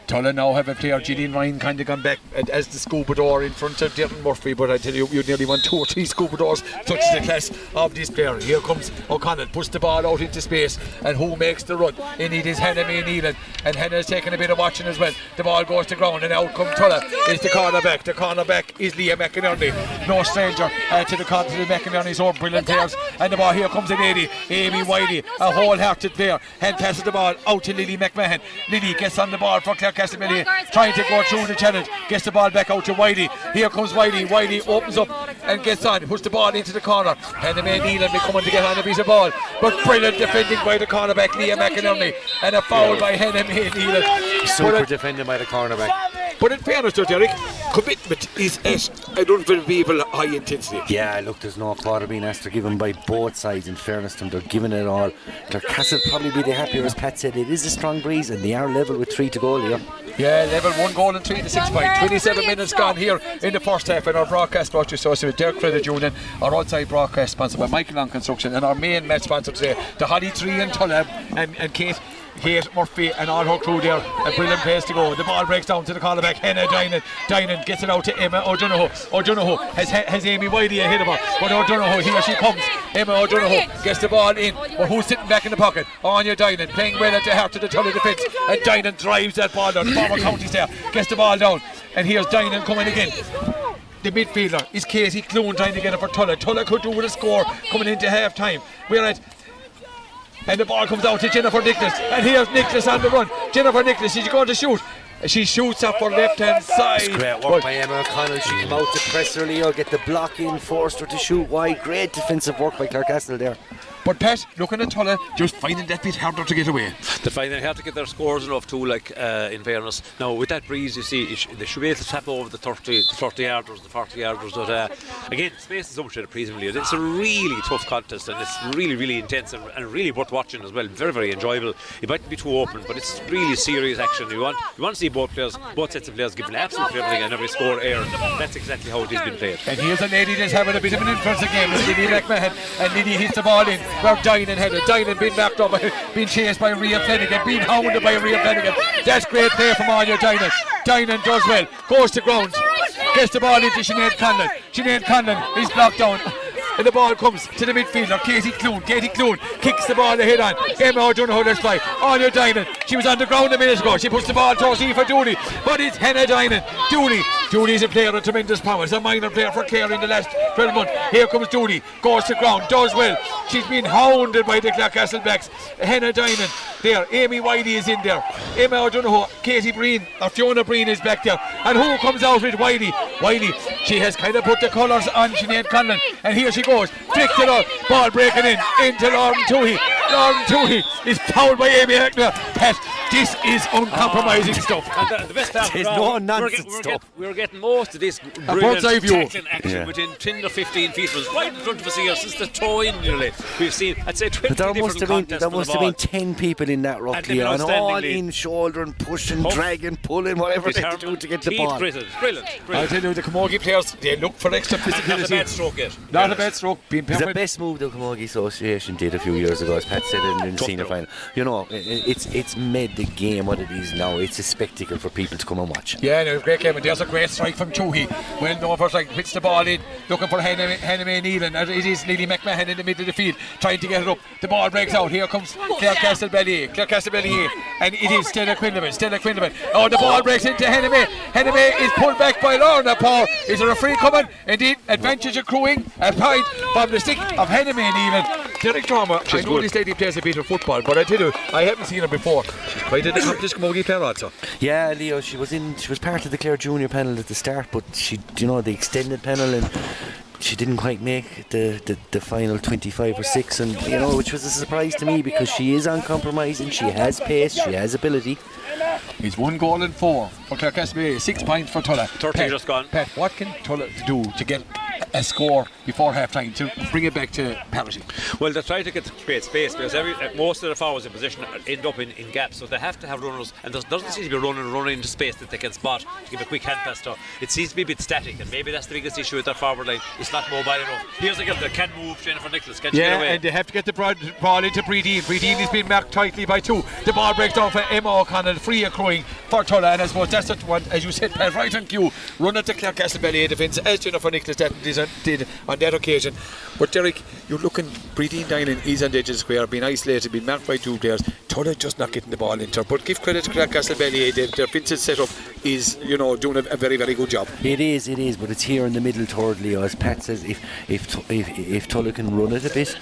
Tulla now have a player, Gillian Ryan, kind of gone back as the scuba door in front of Darren Murphy, but I tell you, you nearly want 2 or 3 scuba doors, such is the class of this player. Here comes O'Connell, puts the ball out into space, and who makes the run? In it is Hannah May Neelan, and Hannah's taking a bit of watching as well. The ball goes to ground, and out comes Tulla. Is the cornerback. The cornerback is Leah McNamara, no stranger to the McNamara's own brilliant players. And the ball, here comes a lady, Amy Wiley, a wholehearted player, and passes the ball out to Lily McMahon. Lily gets on the ball for Clarecastle Ballyea, trying to go through the challenge, gets the ball back out to Wiley. Here comes Wiley. Wiley opens up and gets on, puts the ball into the corner. Hannah May Neelan be coming to get on a piece of ball, but brilliant defending by the cornerback Leah McInerney, and a foul by Hannah May Neelan. Super defending by the cornerback. But in fairness to Derek, commitment is at an unbelievable high intensity. Yeah, look, there's no quarter being asked or given by both sides. In fairness to them, they're giving it all. Clarecastle probably be the happier, as Pat said. It is a strong breeze, and they are level with 3 to go, Leo. Yeah, level, 1 goal and 3 to 6 points. 27 minutes gone here in the first half, and our broadcast brought you associated with their credit union, our outside broadcast sponsored by Michael Long Construction, and our main match sponsor today, the Holly Tree and Tulla, and Kate Murphy and all her crew there. A brilliant place to go. The ball breaks down to the cornerback Hannah Dinan gets it out to Emma O'Donoghue has Amy Wiley ahead of her, but O'Donoghue, here she comes. Emma O'Donoghue gets the ball in, but who's sitting back in the pocket? Anya Dinan playing well at the heart of the Tulla defence, and Dinan drives that ball down. Former Counties there, gets the ball down, and here's Dinan coming again. The midfielder is Casey Clune trying to get it for Tulla. Tulla could do with a score coming into half time. We're at, and the ball comes out to Jennifer Nicholas, and here's Nicholas on the run. Jennifer Nicholas, she's going to shoot. She shoots up her left hand side. It's great work by Emma O'Connell. She came out to press her, Leo, get the block in, forced her to shoot wide. Great defensive work by Clarecastle there. But Pat, looking at Tulla, just finding that bit harder to get away. They find they have to get their scores enough too, like in fairness. Now with that breeze, you see, they should be able to tap over the 30 yarders, the 40 yarders. But again, space is overshadowed presumably. It's a really tough contest, and it's really, really intense and really worth watching as well. Very, very enjoyable. It might be too open, but it's really serious action. You want to see both sets of players giving absolutely everything and every score aired. That's exactly how it has been played. And here's a lady that's having a bit of an influence again, Lily McMahon, and Lily hits the ball in. Where Dinan had it. Dinan being backed up, being chased by Rhea Flanagan, being hounded by Rhea Flanagan. That's great play from Anya Dinan. Dinan does well, goes to ground, gets the ball into Sinead Conlon. Sinead Conlon is blocked down, and the ball comes to the midfielder, Katie Clune. Katie Clune kicks the ball ahead on Emma O'Donoghue. Let's fly. Anya Dinan, she was on the ground a minute ago. She puts the ball towards Aoife Dooley, but it's Hannah Dinan. Dooley's a player of tremendous power. It's a minor player for Clare in the last 12 months. Here comes Dooley, goes to ground, does well. She's been hounded by the Clarecastle backs. Hannah Dinan there, Amy Wiley is in there, Emma O'Donoghue, Katie Breen, or Fiona Breen is back there, and who comes out with Wiley? She has kind of put the colours on Sinead Conlon, and here she goes, flicked it up, ball breaking into Lauren Toohey. Lauren Toohey is fouled by Amy Hackner. Pat, this is uncompromising stuff. And the best part There's no nonsense stuff. We're getting most of this brilliant tackling action within 10 or 15 feet. It was right in front of us here since the toe-in nearly. We've seen, I'd say, 20 different contests. There must have been 10 people in that ruck here, and all in, shouldering, pushing, dragging, pulling, whatever they do to get the ball. Brilliant. I tell you, the camogie players, they look for extra physicality. Not a bad stroke yet. Not a bad stroke. The best move the Camogie Association did a few years ago, as Pat said in the senior final. You know, it's made the game what it is now. It's a spectacle for people to come and watch. Yeah, no, great game, and there's a great strike from Toohey. Well known for strike, hits the ball in, looking for Hannah May Neelan. It is Lily McMahon in the middle of the field, trying to get it up. The ball breaks out. Here comes Clarecastle Ballyea, and it is Stella Quinlivan. Oh, the ball breaks into Hannah May. Hannah May is pulled back by Lorna Paul. Is there a free coming? Indeed, advantage accruing, a point from the stick of Hannah May Neelan. Derek Drama, I know this lady plays a bit of football, but I tell you, I haven't seen her before. Quite an accomplished camogie player also. Yeah, Leo, she was part of the Clare Junior panel at the start, but she, the extended panel, and she didn't quite make the final 25 or 6, and which was a surprise to me, because she is uncompromising, she has pace, she has ability. It's 1 goal and 4 for Clarecastle Ballyea, 6 points for Tulla. 30 just gone. Pat, what can Tulla do to get a score before half time to bring it back to parity? Well, they try to create space because most of the forwards in position end up in gaps, so they have to have runners, and there doesn't seem to be running into space that they can spot to give a quick hand pass to. It seems to be a bit static, and maybe that's the biggest issue with their forward line. It's not mobile enough. Here's a girl that can move, Jennifer Nicholas. Can she get away? And they have to get the ball into Breedeen. Breedeen is being marked tightly by 2. The ball breaks down for Emma O'Connell, free accruing for Tulla, and I suppose that's what, as you said, Pat, right on cue, run at the Clarecastle Ballyea defence, as Jennifer Nicholas did on that occasion. But Derek, you're looking, Breedeen Dinan is on the edge of the square, being isolated, being marked by 2 players. Tulla just not getting the ball into her. But give credit to Clarecastle Ballyea, their defensive setup is, doing a very, very good job. It is, but it's here in the middle toward Leo. As Pat says, if Tulla can run it a bit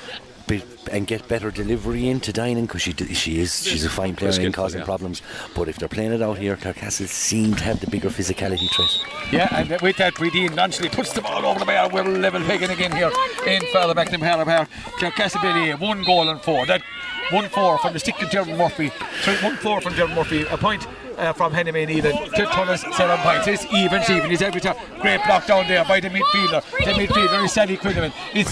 and get better delivery into Dinan, because she's a fine player in causing problems, but if they're playing it out here, Clarecastle seem to have the bigger physicality threat. Yeah, and with that, Breedeen nonchalantly puts the ball over the bar. We're level pegging again here in Father McNamara Park. Clarecastle Ballyea 1 goal and 4. That 1-4 from the stick of Gerald Murphy. 1-4 from Gerald Murphy. A point from Henry Needed to Tulla's 7 points. It's even. He's every time. Great block down there by the midfielder. The midfielder is Sally Quinlan. It's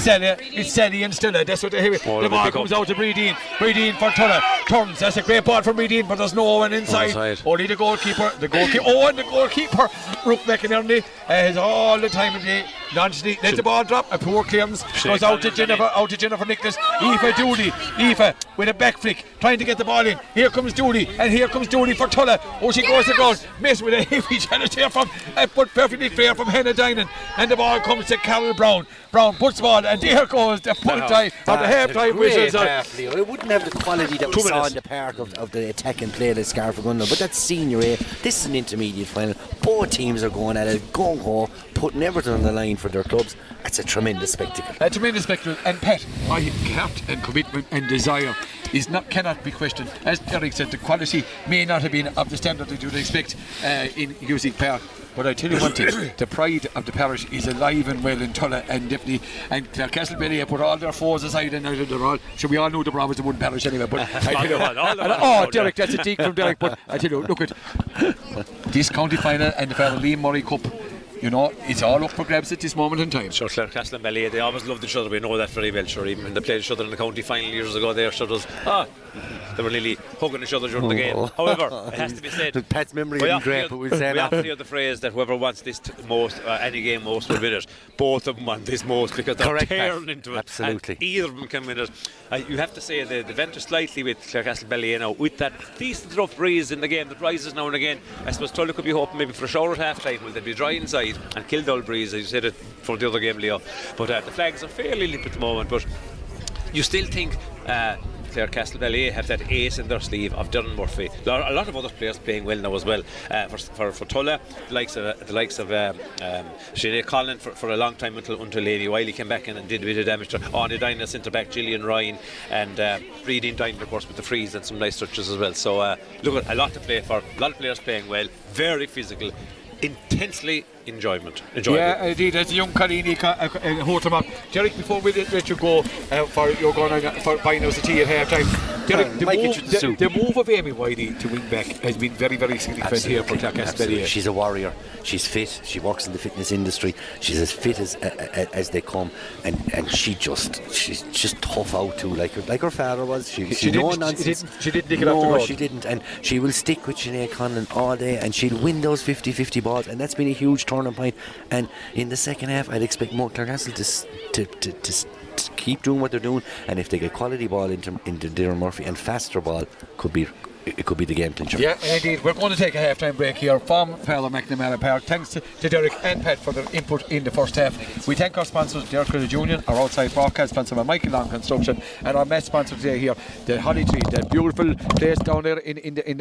Sally and Stella. That's what they hear. The ball comes out to Breedeen. Breedeen for Tulla. Turns. That's a great ball from Breedeen, but there's no one inside. Only the goalkeeper. And the goalkeeper, Rook McInerney, has all the time of day. Nonchalantly let the ball drop. A poor clearance goes out to Jennifer Nicholas. Aoife with a back flick, trying to get the ball in. Here comes Dooley, and here comes Dooley for Tulla. Oh, she goes to the ground, missed with a heavy challenge here but perfectly fair from Hannah Dinan, and the ball comes to Carol Brown. Brown puts the ball, and there goes the full time of the half-time whistles. It wouldn't have the quality that we saw in the park of the attack and play that Scariff are going to, but that's senior A. This is an intermediate final. Both teams are going at it, gung-ho, putting everything on the line for their clubs. It's a tremendous spectacle. And Pat, my heart and commitment and desire cannot be questioned. As Derek said, the quality may not have been of the standard that you would expect in Music Park. But I tell you one thing, the pride of the parish is alive and well in Tulla, and definitely, and Clarecastle Ballyea put all their foes aside, and now they're all, so we all knew the Brown was the one parish anyway, but I tell you Derek, that's a dig from Derek, but I tell you, look at this county final and the Father Liam Murray Cup. It's all up for grabs at this moment in time. Sure, Clarecastle and Ballyea, they always loved each other. We know that very well. Sure, even when they played each other in the county final years ago, they were nearly hugging each other during the game. However, it has to be said, Pat's memory isn't great, but we'll say we often hear the phrase that whoever wants this most, any game most, will win it. Both of them want this most because they're tearing into it. Absolutely. And either of them can win it. You have to say the venture slightly with Clarecastle Ballyea now, with that decent rough breeze in the game that rises now and again. I suppose Tulla could be hoping maybe for a shower at half time. Will they be dry inside and kill dull breeze, as you said it for the other game, Leo? But the flags are fairly limp at the moment, but you still think Clarecastle Ballyea have that ace in their sleeve of Derren Murphy. There are a lot of other players playing well now as well. For Tulla, the likes of Sinead Collin for a long time until Lady Wiley came back in and did a bit of damage to Anya Dinan, centre back Gillian Ryan, and Breedeen Dinan, of course, with the frees and some nice touches as well. So look at a lot to play for. A lot of players playing well, very physical, intensely enjoyment. Yeah, indeed. As a young Colleen Horton, Derek, before we let you go, you're going for buying us a tea at half time. Derek, the move of Amy Wiley to wing back has been very, very significant here for Clarecastle Ballyea. She's a warrior. She's fit. She works in the fitness industry. She's as fit as they come, and she's just tough out too, like her father was. She didn't nick it off the road. She didn't, and she will stick with Sinead Conlon all day, and she'll win those 50-50 balls, and that's been a huge turning point. And in the second half, I'd expect more Clarecastle to keep doing what they're doing, and if they get quality ball into Derren Murphy and faster ball, it could be the game clincher. Yeah, indeed. We're going to take a half-time break here from Father McNamara Park. Thanks to Derek and Pat for their input in the first half. We thank our sponsors, Derek Credit Union, our outside broadcast sponsor, Michael Long Construction, and our Met sponsor today here, the Holly Tree, that beautiful place down there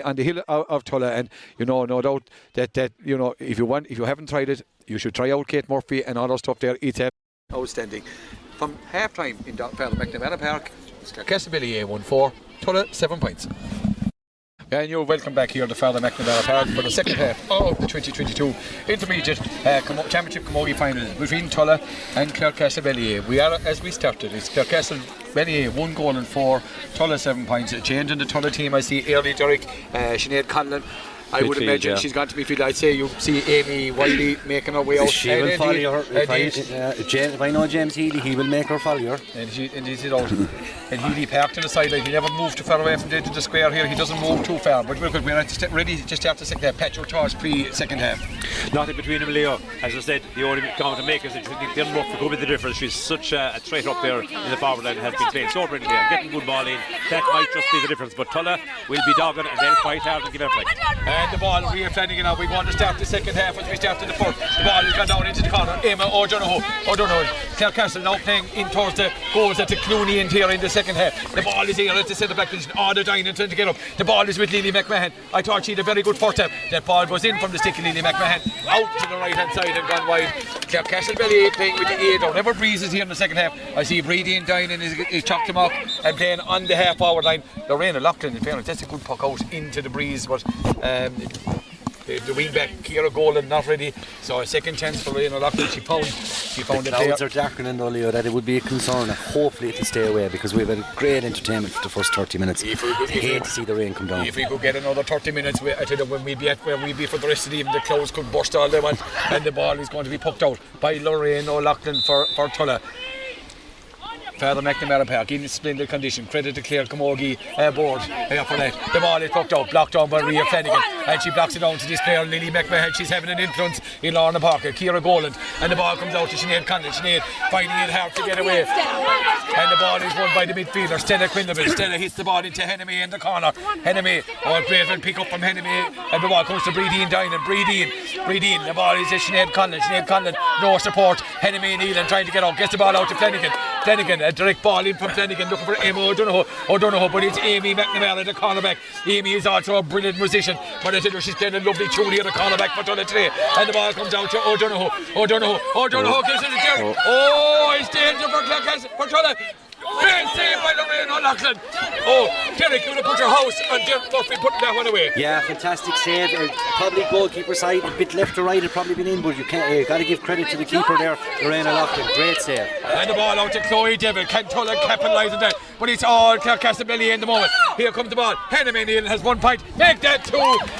on the hill of Tulla. And no doubt that if you haven't tried it, you should try out Kate Murphy and all that stuff there. It's outstanding. From half-time in Father McNamara Park, it's Clarecastle Ballyea 1-4, Tulla 7 points. And you're welcome back here to Father McNamara Park for the second half of the 2022 Intermediate Championship Camogie Final between Tulla and Clarecastle Ballyea. We are, as we started, it's Clarecastle Ballyea 1 goal and 4, Tulla 7 points. A change in the Tulla team, I see early Derek, Sinead Conlon I would imagine she's gone to midfield. I'd say you see Amy Wiley making her way out. She will follow her. If I know James Healy, he will make her follow her. And he's out. And Healy parked to the sideline. He never moved too far away from the square here. He doesn't move too far. But we're ready just after second half. Patch your charge pre-second half. Nothing between them, Leo. As I said, the only comment to make is that Dylan Murphy could be the difference. She's such a threat up there in the forward line, has been playing so brilliantly and getting good ball in. That might just be the difference. But Tulla will be dogging and they'll fight hard and give everything. And the ball, Rhea Flanagan now. We want to start the second half as we started the fourth. The ball has gone down into the corner. Emma O'Donoghue. Clarecastle now playing in towards the goals at the Clooney end here in the second half. The ball is here at the centre back position. The Dinan trying to get up. The ball is with Lily McMahon. I thought she had a very good first half. That ball was in from the stick of Lily McMahon. Out to the right hand side and gone wide. Clarecastle Ballyea playing with the 8 down. Never breezes here in the second half. I see Brady and Dinan is chopped him off and playing on the half forward line. Lorraine Loughlin, in fairness, that's a good puck out into the breeze, but the wing back Ciara Golan not ready, so a second chance for Lorraine Loughlin. She found the clouds are darkening though, Leo, that it would be a concern. Hopefully it'll stay away because we've had great entertainment for the first 30 minutes. I hate to see the rain come down. If we could get another 30 minutes, I tell you, when we'd be at where we'd be for the rest of the evening, the clouds could burst all they want and the ball is going to be pucked out by Lorraine O'Loughlin for Tulla. Father McNamara Park in splendid condition. Credit to Clare Camogie board for that. The ball is pucked out, blocked on by Rhea Flanagan, and she blocks it down to this player Lily McMahon. She's having an influence in Lorna Parker, Ciara Goland, and the ball comes out to Sinead Conlon. Sinead finding it hard to get away, and the ball is won by the midfielder Stella Quinlivan. Stella hits the ball into Hennemy in the corner. Hennemy, great one pick up from Hennemy, and the ball comes to Breedeen Dinan. Breedeen, the ball is to Sinead Conlon. Sinead Conlon, no support. Hennemy and Neelan trying to get out, gets the ball out to Flanagan, a direct ball in from Flanagan looking for Emma O'Donoghue, but it's Amy McNamara, the cornerback. Amy is also a brilliant musician, but I tell you, she's playing a lovely tune here, the cornerback for Tulla today. And the ball comes out to O'Donoghue gives it to Derek. It's danger for Clarecastle, for Tulla. Great save by Lorraine O'Loughlin. Derek, you would have put your house and Derek Murphy putting that one away. Yeah, fantastic save. Probably goalkeeper side, a bit left to right, it'd probably been in, but you got to give credit to the keeper there, Lorraine O'Loughlin. Great save. And the ball out to Chloe Devil. Can Tulla capitalise on that? But it's all Clarecastle Ballyea in the moment. Here comes the ball. Hennemy Neal has 1 point. Make that 2.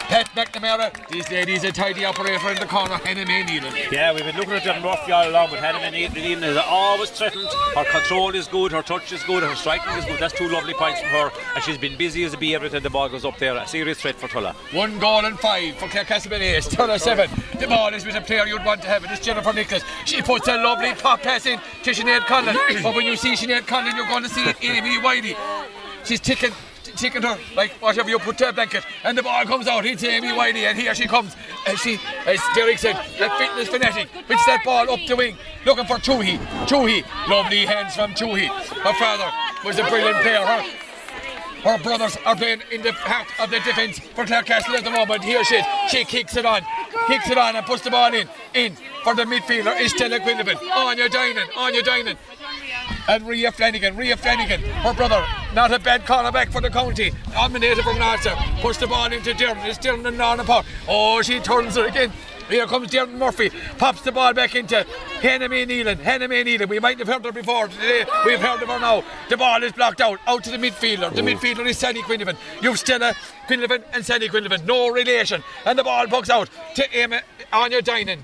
Pat McNamara. This lady's a tidy operator in the corner. Hennemy Neal. Yeah, we've been looking at Dylan Murphy all along, but Hennemy Neal is always threatened. Her control is good, her touch is good, her striking is good. That's 2 lovely points from her, and she's been busy as a bee every time the ball goes up there. A serious threat for Tulla. 1 goal and 5 for Clarecastle Ballyea. Tulla 7. The ball is with a player you'd want to have. It's Jennifer Nicholas. She puts a lovely pop pass in to Sinead Conlon. But when you see Sinead Conlon, you're going to see Amy Wiley. She's ticking her like whatever you put to a blanket, and the ball comes out. It's Amy Wiley, and here she comes. And she, as Derek said, that fitness fanatic, puts that ball up the wing, looking for Toohey. Lovely hands from Toohey. Her father was a brilliant player. Her brothers are playing in the heart of the defence for Clarecastle at the moment. Here she kicks it on and puts the ball in for the midfielder is Stella Quinlivan. On your Dinan. And Rhea Flanagan, her brother, not a bad cornerback for the county, nominated from Ulster, puts the ball into Derren. It's Derren and Lorna Park. She turns it again. Here comes Derren Murphy, pops the ball back into Hennemy Neelan. We might have heard her before today, we've heard of her now. The ball is blocked out to the midfielder. The midfielder is Sally Quinlivan. You've Stella Quinlivan and Sally Quinlivan, no relation. And the ball bugs out to Emma on your Dinan.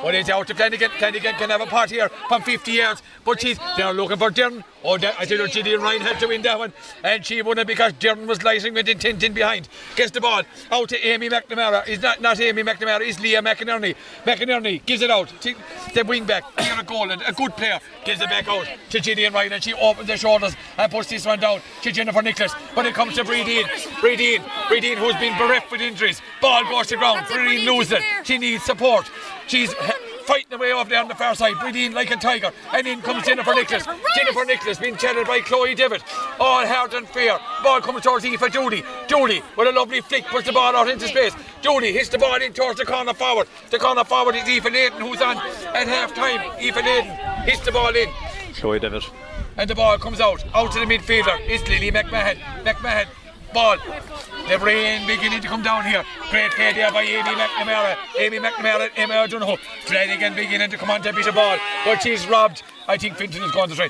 Well, it's out to Flanagan. Flanagan can have a pot here from 50 yards, but they're looking for Derren. I tell you, Gillian Ryan had to win that one, and she won it because Derren was lighting with intent in behind. Gets the ball out to Amy McNamara. It's not Amy McNamara, it's Leah McInerney. McInerney gives it out to the wing back, Ciara Goland, a good player, gives it back out to Gillian Ryan, and she opens her shoulders and puts this one down to Jennifer Nicholas. But it comes to Breedeen, who's been bereft with injuries. Ball goes to ground, Breedeen loses it. She needs support. She's fighting away over there on the far side, Breedeen like a tiger, and in comes Jennifer Nicholas being chatted by Chloe Devitt, all hard and fair. Ball comes towards Aoife Dooley with a lovely flick, puts the ball out into space. Dooley hits the ball in towards the corner forward is Aoife Naden, who's on at half time. Aoife Naden hits the ball in, Chloe Devitt, and the ball comes out to the midfielder. It's Lily McMahon ball. The rain beginning to come down here. Great play there by Amy McNamara, Emma O'Donoghue. Flanagan beginning to come on to a bit of ball, but she's robbed. I think Finton is going to try.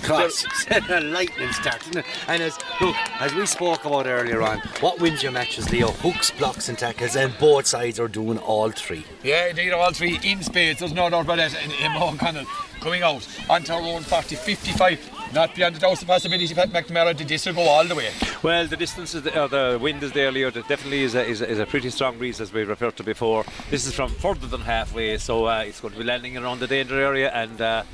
Cross. A lightning start, isn't it? And as we spoke about earlier on, what wins your matches, Leo? Hooks, blocks and tackles, and both sides are doing all three. Yeah, indeed, all three in spades. There's no doubt about that. And Emma O'Connell coming out onto her own 55. Not beyond the doubt of the possibility that McNamara did this will go all the way. Well, the distance is the wind is there, Leo. There definitely is a pretty strong breeze, as we referred to before. This is from further than halfway, so it's going to be landing around the danger area, and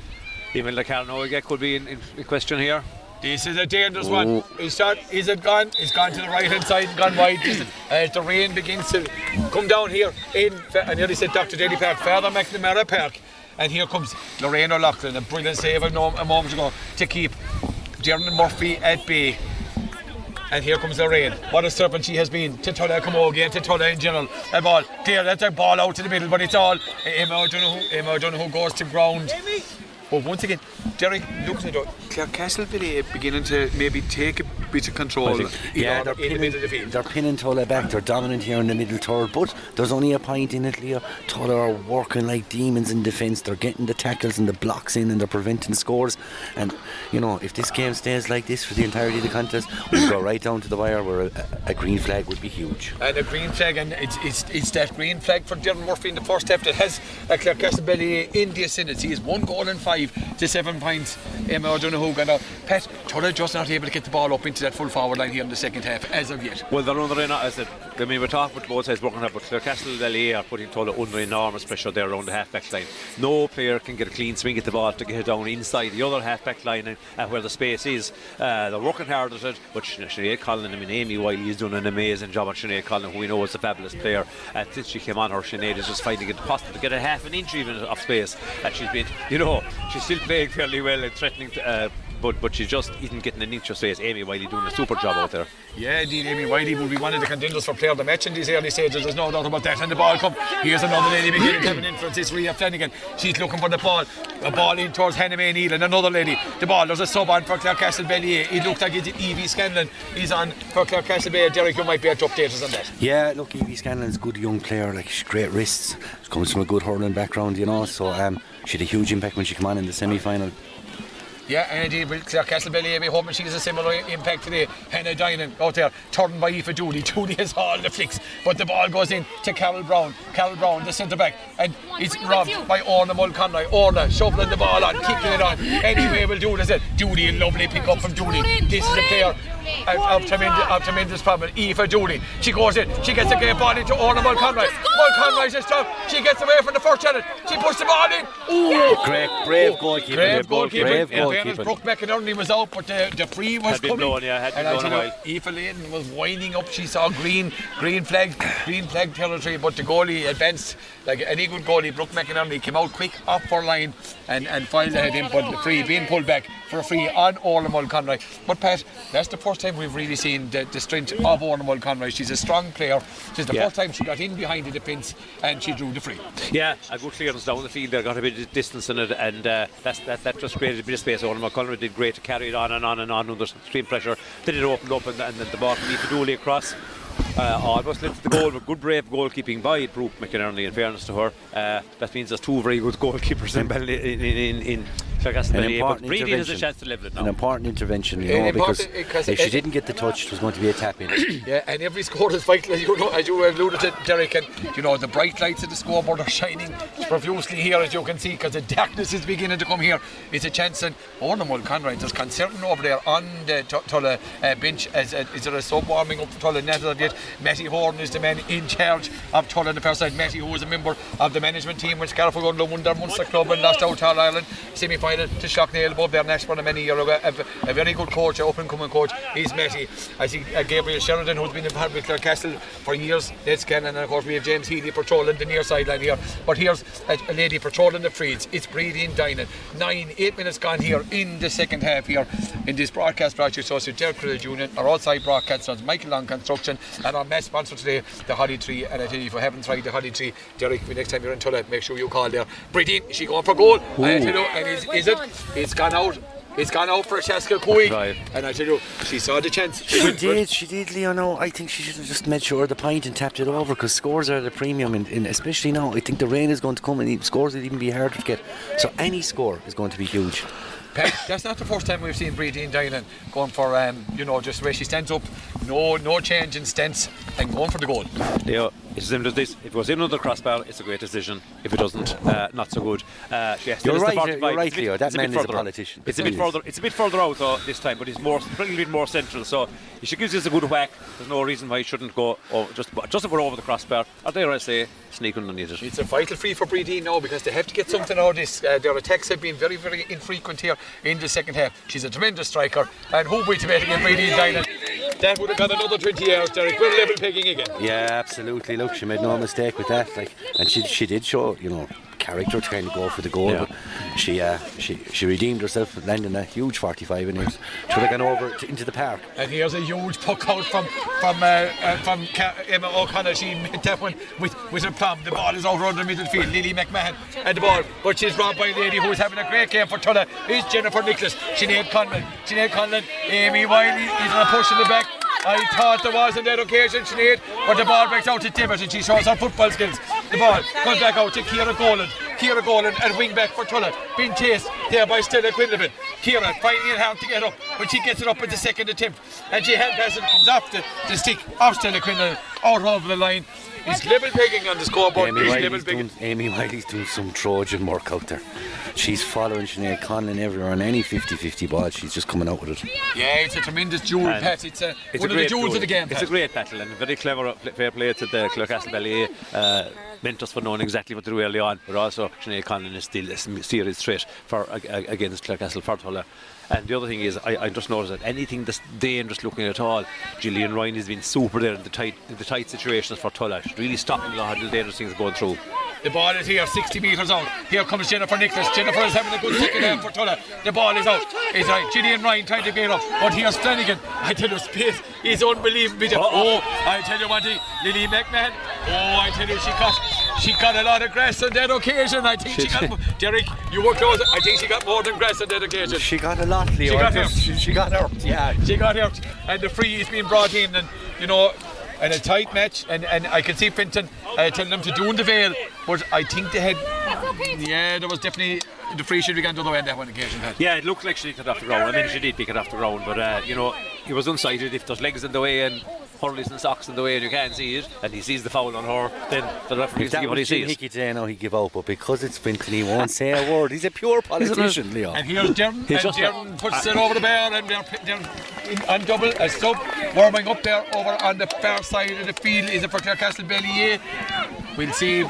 even the Carnoga could be in question here. This is a dangerous one. Is it gone? It's gone to the right hand side and gone wide. As the rain begins to come down here I nearly said Dr. Daly Park, Father McNamara Park. And here comes Lorraine O'Loughlin, a brilliant save a moment ago to keep Jeremy Murphy at bay. And here comes Lorraine. What a serpent she has been to Tulla Camogie and to Tulla in general. A ball there, that's a ball out to the middle, but it's all Emma O'Donoghue goes to ground. But once again, Derek looks at Clarecastle Ballyea beginning to maybe take a bit of control in the middle of the field. They're pinning Tulla back, they're dominant here in the middle third, but there's only a point in it, Leo. Tulla are working like demons in defence, they're getting the tackles and the blocks in and they're preventing scores. And, you know, if this game stays like this for the entirety of the contest, we'll go right down to the wire where a green flag would be huge. And a green flag, and it's that green flag for Dermot Murphy in the first half that has Clarecastle Ballyea in the ascendancy. Is 1 goal and 5 to 7 points. Emma O'Donoghue and Pat Tulla just not able to get the ball up into that full forward line here in the second half as of yet. Well, they're under we're talking about both sides working hard, but Clarecastle Ballyea are putting Tulla under enormous pressure there around the half-back line. No player can get a clean swing at the ball to get it down inside the other half-back line and where the space is. They're working hard at it, but Sinead Collin, Amy Wiley is doing an amazing job on Sinead Collin, who we know is a fabulous player. Since she came on her, Sinead is just finding it possible to get a half an inch even of space, and she's been, she's still playing fairly well and threatening to, but she just isn't getting an inch of space. Amy Wiley doing a super job out there. Yeah, indeed, Amy Wiley will be one of the contenders for player of the match in these early stages. There's no doubt about that. And the ball come. Here's another lady beginning to have an influence. It's Rhea Flanagan. She's looking for the ball. A ball in towards Hannah May Neal, and another lady. The ball. There's a sub on for Clarecastle Ballyea. It looks like it's Evie Scanlon. He's on for Clarecastle Ballyea. Derek, you might be able to update us on that. Yeah, look, Evie Scanlon's a good young player. Like, she's great wrists. She comes from a good hurling background, So she had a huge impact when she came on in the semi-final. Yeah, and indeed, with Clarecastle Ballyea, we hope she has a similar impact today. Hannah Dinan out there, turned by Aoife Dooley. Dooley has all the flicks, but the ball goes in to Carol Brown. Carol Brown, the centre back, and it's robbed by Orla Mulconroy. Orla shoveling the ball on, kicking it on. Anyway, we'll do it. Dooley, a lovely pick up from Dooley. This is a player of tremendous problem. Aoife Dooley, she goes in, she gets a great ball into Orla Mulconroy. Mulconroy's a stop. She gets away from the first challenge. She puts the ball in. Ooh, brave goalkeeper. Brooke McInerney was out, but the free was coming. Had been blown a while. Aoife Layden was winding up. She saw green flag territory, but the goalie advanced like any good goalie. Brooke McInerney came out quick off her line and filed ahead him, but the free being pulled back for a free on Orla Mulconroy. But Pat, that's the first time we've really seen the strength of Orla Mulconroy. She's a strong player. She's the first time she got in behind the defence and she drew the free. Yeah, a good clearance down the field there, got a bit of distance in it, and that just created a bit of space. Orla Mulconroy did great to carry it on under extreme pressure. Then it opened up and then the ball from Aoife Dooley across. Almost lifted the goal with good brave goalkeeping by Brooke McInerney, in fairness to her. That means there's two very good goalkeepers in Clarecastle Ballyea, but Brady has a chance to level it now. An important intervention, because if she didn't get the touch, it was going to be a tap in. Yeah, and every score is vital, as you alluded to, Derek, and the bright lights of the scoreboard are shining profusely here, as you can see, because the darkness is beginning to come here. It's a chance, and Orla Mulconroy, there's concern over there on the Tulla bench. Is there a sub warming up for Tulla? Not as of yet. Matty Horn is the man in charge of Tulla on the first side. Matty, who is a member of the management team when Scariff won the Munster Club and lost out to All Ireland semi-final to Shocknail above their Nashburn many years ago. A very good coach, an up-and-coming coach. He's Matty. I see Gabriel Sheridan, who's been in part with Clarecastle for years. Let's get, and of course we have James Healy patrolling the near sideline here. But here's a lady patrolling the frees. It's Brady and Dinan. 8 minutes gone here in the second half here in this broadcast brought to you associate Derek Credit Union, our outside broadcasters, Michael Long Construction, and our match sponsor today, the Holly Tree. And I tell you, if you haven't tried the Holly Tree, Derek, next time you're in Tulla, make sure you call there. Brady, is she going for goal? I tell you, and is it? It's gone out. It's gone out for Shaskell Cooey, and I tell you, she saw the chance. She did, Leo. No, I think she should have just made sure of the point and tapped it over, because scores are at a premium, and especially now, I think the rain is going to come and scores will even be harder to get. So any score is going to be huge. That's not the first time we've seen Bridie Dylan going for, just the way she stands up, no change in stance, and going for the goal. Leo, it's as simple as this. If it goes in under the crossbar, it's a great decision. If it doesn't, not so good. You're right, Leo. That man is a politician. It's a bit further out though this time, but he's a little bit more central. So if she gives this a good whack, there's no reason why he shouldn't go just about over the crossbar. Or dare I say, sneak underneath it. It's a vital free for Bridie now because they have to get something out of this. Their attacks have been very, very infrequent here in the second half. She's a tremendous striker, and who we to bet against Bridie Dylan? That would have got another 20 years, Derek. We're level pegging again. Yeah, absolutely. Look, she made no mistake with that. And she did show, character to kind of go for the goal. Yeah. But she redeemed herself, landing a huge 45 in it. Should have gone over into the park. And here's a huge puck out from Emma O'Connor. She made that one with a plum. The ball is out around the midfield. Lily McMahon and the ball, but she's robbed by a lady who's having a great game for Tulla. It's Jennifer Nicholas. Sinead Conlon. Amy Wiley is on a push in the back. I thought there was on that occasion, Sinead, but the ball breaks out to Tibbet and she shows her football skills. The ball comes back out to Ciara Golan and wing back for Tulla. Being chased there by Stella Quinlivan. Ciara finding it hard to get up, but she gets it up at the second attempt. And she hand passes and comes off the stick of Stella Quinlivan out over the line. He's level pegging on the scoreboard. Amy Wiley's doing some Trojan work out there. She's following Sinead Conlon everywhere on any 50-50 ball. She's just coming out with it. Yeah, it's a tremendous jewel, Pat. It's one of the jewels of the game, Pat. It's a great battle and very clever, fair play to the Clarecastle Ballyea mentors for knowing exactly what to do early on. But also Sinead Conlon is still a serious threat against Clarecastle for Tulla. And the other thing is, I just noticed that anything that's dangerous looking at all, Gillian Ryan has been super there in the tight situations for Tulla. She's really stopping a lot of the dangerous things going through. The ball is here, 60 metres out. Here comes Jennifer Nicholas. Jennifer is having a good second half for Tulla. The ball is out. It's right. Gillian Ryan trying to get up. But here's Flanagan. I tell you, space is unbelievable. I tell you what, Lily McMahon. I tell you, she got a lot of grass on that occasion. I think she got, Derek, you were close. I think she got more than grass on that occasion. She got a lot, Leo. She got hurt. Yeah, she got hurt. And the free is being brought in, and and a tight match, and I can see Finton telling them to do in the veil, but I think they had, there was definitely, the free should have gone to the other end that one occasion. Yeah, it looked like she picked it off the ground. I mean, she did pick it off the ground, but he was unsighted. If there's legs in the way and hurleys and socks in the way and you can't see it, and he sees the foul on her, then the referee sees what he sees. Hickey today, now he'd give up, but because it's Finton, he won't say a word. He's a pure politician, Leo. And here's Darren, and Darren puts it over the bar, and they're on double, a sub, warming up there over on the far side of the field. Is it for Clarecastle Ballyea? We'll see.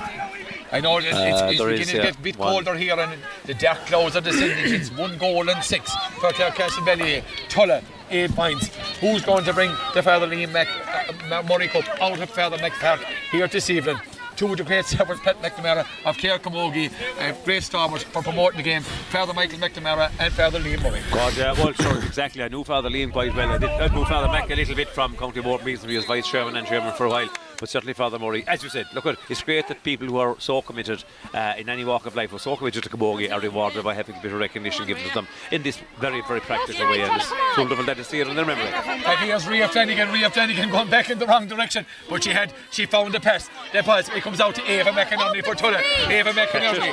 I know it's beginning to get a bit colder here, and the dark clouds are descending. It's 1 goal and 6 for Clarecastle Ballyea. Tulla, 8 points. Who's going to bring the Father Liam Murray Cup out of Father Park here this evening? Two of the great servants, Pat McNamara of Camogie, great stalwarts for promoting the game, Father Michael McNamara and Father Liam Murray. God, well, sure, exactly. I knew Father Liam quite well. I knew Father Mac a little bit from County Board meetings, and he was vice chairman and chairman for a while. But certainly Father Murray, as you said, look, it's great that people who are so committed in any walk of life, who are so committed to camogie, are rewarded by having a bit of recognition given to them in this very, very practical way, and it's wonderful that it's here in their memory. And here's Rhea Flanagan going back in the wrong direction, but she found the pass. It comes out to Eva McInerney for Tulla. Eva McInerney,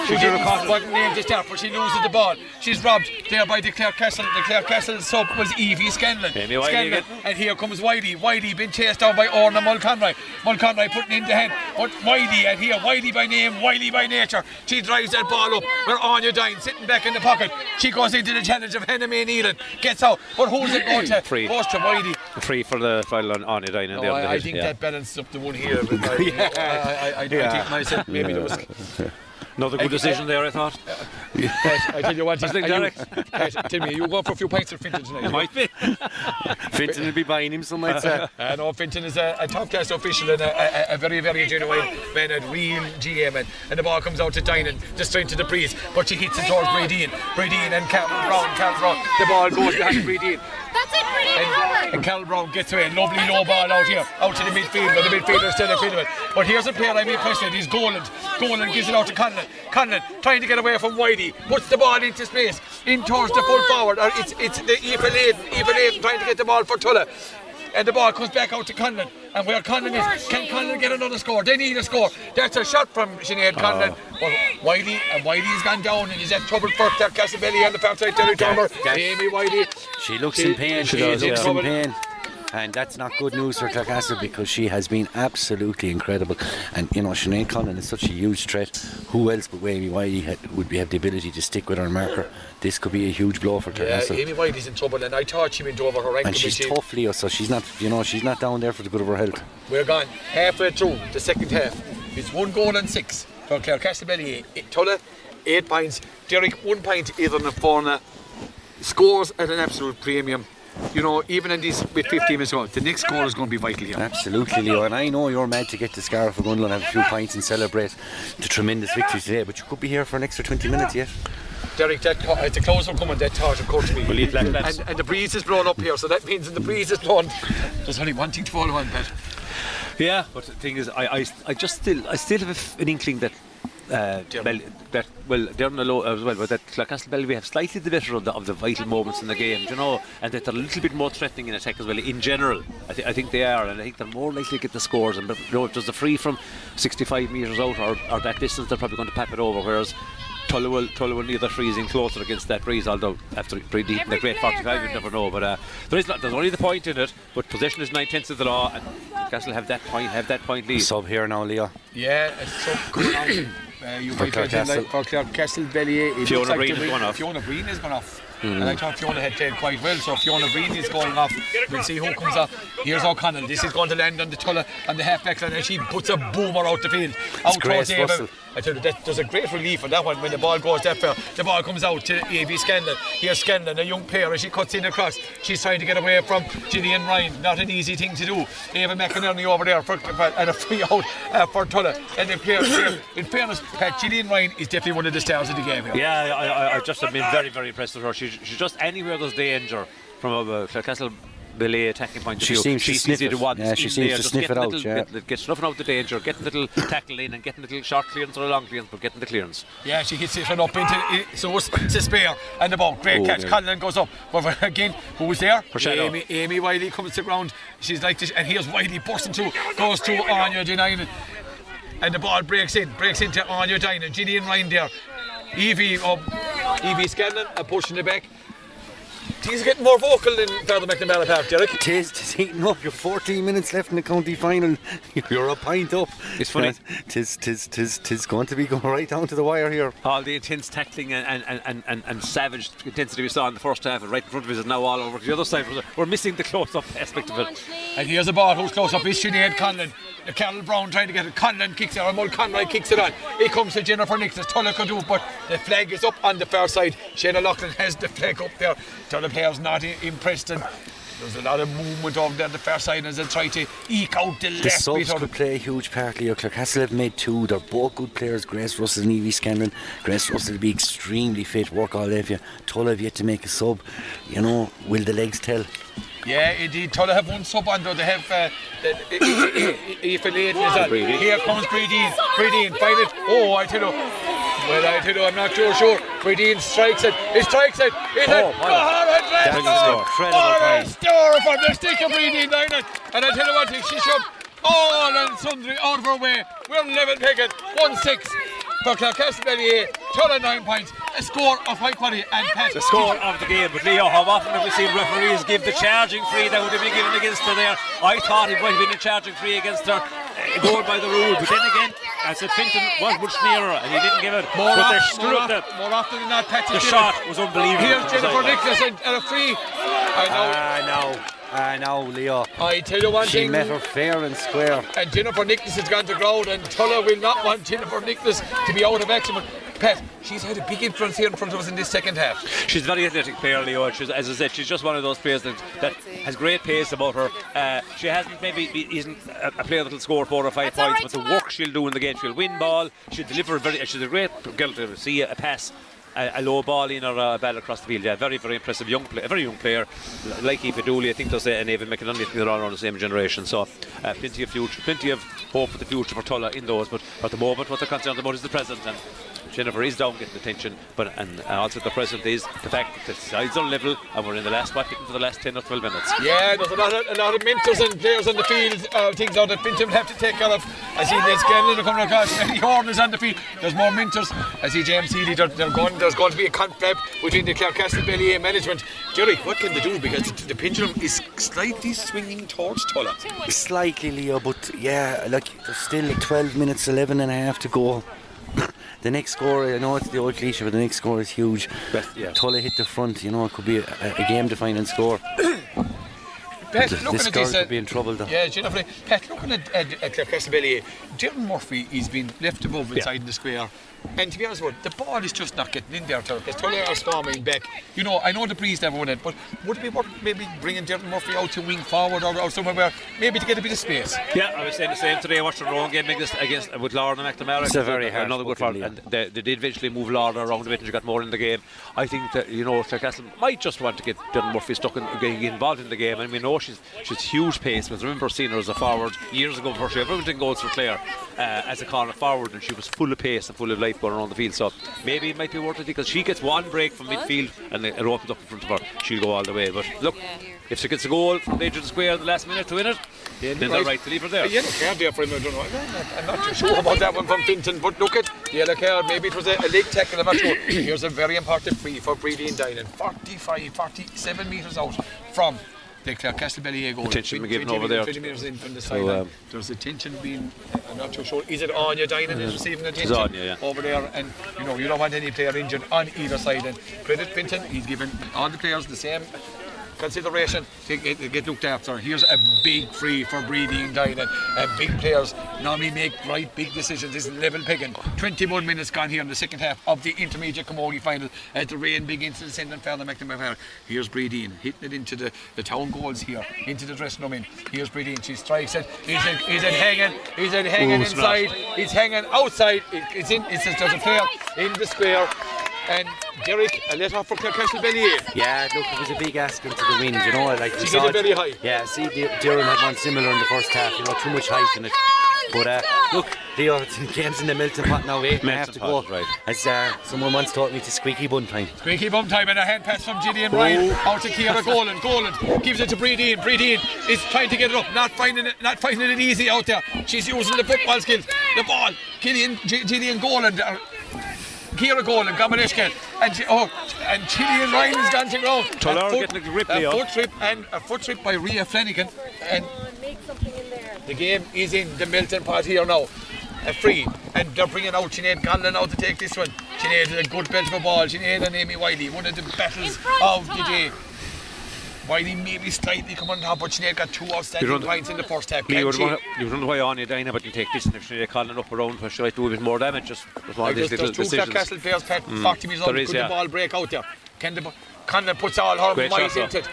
who wasn't named to start, but she loses the ball. She's robbed there by the Clarecastle. The Clarecastle sub was Evie Scanlon. And here comes Wiley being chased down by Orna Mulconroy putting in the hand, but Wiley by name, Wiley by nature. She drives that ball up where Anya Dine sitting back in the pocket. She goes into the challenge of Hannah May Nealon, gets out, but who's it going to? Free. Goes to Wiley. Free for the final on Anya Dine. I think that balanced up the one here. I think myself maybe there was another good decision there, I thought. I tell you what, tell me, you go for a few pints of Finton tonight. Might be. Finton will be buying him, some might say. I know Finton is a top class official and a very, very genuine man, a real GM, and the ball comes out to Dinan, just into the breeze, but she hits it towards Bradeen and Carol Brown. The ball goes behind Bradeen. That's it, Bradeen. And Carol Brown gets away, lovely low ball out here, out to the midfield, but the midfielder still a bit of it. But here's a player I mean question, he's Goland. Goland gives it out to Conlon trying to get away from Whitey, puts the ball into space, in towards the full forward. It's the Eva Laden trying to get the ball for Tulla. And the ball comes back out to Conlon. And where Conlon is, can Conlon get another score? They need a score. That's a shot from Sinead Conlon. But Wiley's gone down and he's at trouble for Clarecastle Ballyea on the far side territory. Amy Wiley. She looks in pain. She looks in pain. And that's not good news for Clarecastle because she has been absolutely incredible. And you know, Sinead Conlon is such a huge threat. Who else but Amy Wiley have the ability to stick with her marker? This could be a huge blow for Clarecastle. Amy Wiley's in trouble, and I thought she went over her ankle. And she's tough, Leo, so she's not down there for the good of her health. We're gone halfway through the second half. It's 1 goal and 6 for Clarecastle Ballyea. Tulla 8 points. Derek 1 point either in the corner. Scores at an absolute premium. You know, even in these with 15 minutes to go, the next goal is going to be vital here. Absolutely, Leo. And I know you're mad to get to Scariff for Gunlow and have a few pints and celebrate the tremendous victory today, but you could be here for an extra 20 minutes yet. Derek, the close are coming, that thought occurred to me. We'll eat black lads. And the breeze is blowing up here, so that means that the breeze is blowing. There's only one thing to follow on, Pat. Yeah, but the thing is, I still have an inkling that they're on the low as well, but that Clarecastle Ballyea have slightly the better of the vital moments in the game, you know, and that they're a little bit more threatening in attack as well. In general, I think they are, and I think they're more likely to get the scores. And you know, if there's a free from 65 metres out or that distance, they're probably going to pap it over. Whereas Tulla will need their freezing closer against that breeze, although after pretty deep in the great 45 you never know, but there's only the point in it, but possession is 9/10 of the law, and Castle have that point lead. Sub here now, Leo. Yeah, it's so going on. For Clarecastle Ballyea, Fiona Breen is going off. Fiona Breen is going off. And I thought Fiona had played quite well, so Fiona Breen is going off. We'll see who comes off. Here's O'Connell. This is going to land on the Tulla on the half back line, and she puts a boomer out the field. Out towards Ava. I tell you, there's a great relief on that one when the ball goes that far. The ball comes out to A.B. Scanlon. Here's Scanlon, a young player, and she cuts in across. She's trying to get away from Gillian Ryan. Not an easy thing to do. Ava McNamara over there and a free out for Tulla. And the player, in fairness, Pat, Gillian Ryan is definitely one of the stars of the game here. Yeah, I just have been very, very impressed with her. She's just anywhere there's danger from a Clarecastle Ballyea attacking point of view. She seems to sniff it. Yeah, she seems to sniff it out. Get snuffing out the danger, getting a little tackle in and getting a little short clearance or a long clearance, but getting the clearance. Yeah, she gets it up into it, so it's a spare and the ball. Great catch. Conlon goes up. But again, who was there? Amy Wiley comes to the ground. She's like this, and here's Wiley bursting through, goes through Anya Deninan, and the ball breaks into Anya Deninan. Gillian Ryan there. Evie Scanlon pushing it back. He's getting more vocal in Father McNamara Park, Derek. Tis heating up. You're 14 minutes left in the county final. You're a pint up. It's funny. Tis going to be going right down to the wire here. All the intense tackling and savage intensity we saw in the first half, and right in front of us is now all over to the other side. We're missing the close-up aspect of it. And here's a ball who's close up. It's Sinead Conlon. Carol Brown trying to get it. Conlon kicks it, or Mull Conroy kicks it on. It comes to Jennifer Nicholas. Tulla could do, but the flag is up on the far side. Shayna Loughlin has the flag up there. Tulla players not impressed, and there's a lot of movement over there on the far side as they try to eke out the left bit. The subs could play a huge part. Leo Clarecastle have made 2. They're both good players. Grace Russell and Evie Scanlon. Grace Russell will be extremely fit, work all day for you. Tulla have yet to make a sub. You know, will the legs tell? Yeah, indeed. Tulla have one sub on, though. They have Aoife Layton as well. Here comes Brideen. Brideen, find it. Oh, I tell you. Well, I tell you, I'm not too sure. Brideen strikes it. He strikes it. It's a score from the stick of Brideen Dinan. And I tell you what, she shoved all and sundry out of her way. We're level picking. 1-6 for Clarecastle Ballyea. Tulla 9 points. A score of high quality and pass. The score of the game. But Leo, how often have we seen referees give the charging free that would have been given against her there? I thought it might have been a charging free against her, going by the rule. But then again, I said Finton was much nearer and he didn't give it. More often than not, Patsy. The shot was unbelievable. Here's Jennifer Nicholas and a free. I know, Leo. I tell you one thing. She met her fair and square. And Jennifer Nicholas has gone to ground, and Tulla will not want Jennifer Nicholas to be out of action. But Pat, she's had a big influence here in front of us in this second half. She's a very athletic player, Leo. As I said, she's just one of those players that has great pace about her. She isn't a player that'll score 4 or 5 points, but the work she'll do in the game, she'll win ball, she'll deliver she's a great girl to see a pass. A low ball in or a ball across the field. Yeah, very, very impressive a very young player like Aoife Dooley. I think there's an Ava McNamara. I think they're all around the same generation, so plenty of hope for the future for Tulla in those, but at the moment what they're concerned about is the present, and Jennifer is down getting attention, but and also the present is the fact that the sides are level and we're in the last spot getting for the last 10 or 12 minutes. Yeah, there's a lot of mentors and players on the field, things out that Fincham will have to take care of. I see there's Scanlon coming across, Eddie Horn is on the field, there's more mentors. I see James Healy, there's going to be a conflict between the Clarecastle Ballyea management. Jerry, what can they do? Because the pendulum is slightly swinging towards Tulla. Slightly, Leo, but yeah, like there's still 12 minutes, 11 and a half to go. The next score, I know it's the old cliche, but the next score is huge. Tulla hit the front, you know, it could be a game-defining score. Pat, this girl could be in trouble though. Yeah, Jennifer. Pat, looking at Clarecastle Ballyea, Darren Murphy, he's been left above inside the square. And to be honest with you, the ball is just not getting in there because Tulla are storming back. You know, I know the breeze never won it, but would it be worth maybe bringing Darren Murphy out to wing forward or somewhere where maybe to get a bit of space? Yeah, I was saying the same today. I watched the Rowan game against with Laura and McNamara. It's a very hard another good fight, and they did eventually move Laura around a bit and she got more in the game. I think that, you know, Clarecastle might just want to get Darren Murphy stuck and getting involved in the game. And we know she's huge pace. Because remember seeing her as a forward years ago before she ever went in goals for Clare as a corner forward, and she was full of pace and full of life going around the field. So maybe it might be worth it because she gets one break from midfield and it opens up in front of her. She'll go all the way. But look, if she gets a goal from the edge of the square in the last minute to win it, then they're right to leave her there. The yellow card there for him, I don't know. I'm not too sure about that one from Finton, but look at the yellow card. Maybe it was a leg tackle, I'm not sure. Here's a very important free for Breedy and Dylan. 47 metres out from the Clarecastle Ballyea goal. Attention given over there. 20 metres in from the sideline. There's attention being, I'm not too sure. Is it Anya Dylan is receiving attention over there? And you know, you don't want any player injured on either side. And credit Finton, he's given all the players the same consideration to get looked after. Here's a big free for Breedy and Dylan. Big players normally make big decisions. This is level picking. 21 minutes gone here in the second half of the intermediate camogie final as the rain begins to descend and Father McNamara. Here's Breedy hitting it into the town goals here, into the dressing room in. Here's Breedy, she strikes it. He's hanging inside. He's hanging outside. There's a player in the square. And Derek, a let off for Clarecastle Ballyea. Yeah, look, it was a big ask into the wind, you know. Like she hit it very high. Yeah, see, Darren had one similar in the first half, you know, too much height in it. But look, the game's in the melting pot now, 8 and a half to go. Right. As someone once taught me, it's squeaky bum time. Squeaky bum time, and a hand pass from Gillian Ryan out to Ciara Golan. Golan gives it to Breedy. Breedy is trying to get it up, not finding it easy out there. She's using the football skills. The ball, Gillian Golan. Ciara Golan, Gamanishkin, and Gillian Ryan is dancing around. Getting a grip, a foot trip by Rhea Flanagan, and the game is in the melting pot here now. A free, and they're bringing out Sinead Conlon now to take this one. Sinead is a good bench for ball. Sinead and Amy Wiley, one of the battles of the day. Wiley maybe slightly come on top, but Sinead got 2 outstanding points in the first half. You wonder why Anya Dyna, but you take this, and if Sinead Conlon up around, where she might do a bit more damage. Just one of these little decisions. There's 2 Clarecastle players, Pat, 40 metres on. Could the ball break out there? Conlon puts all her might into it.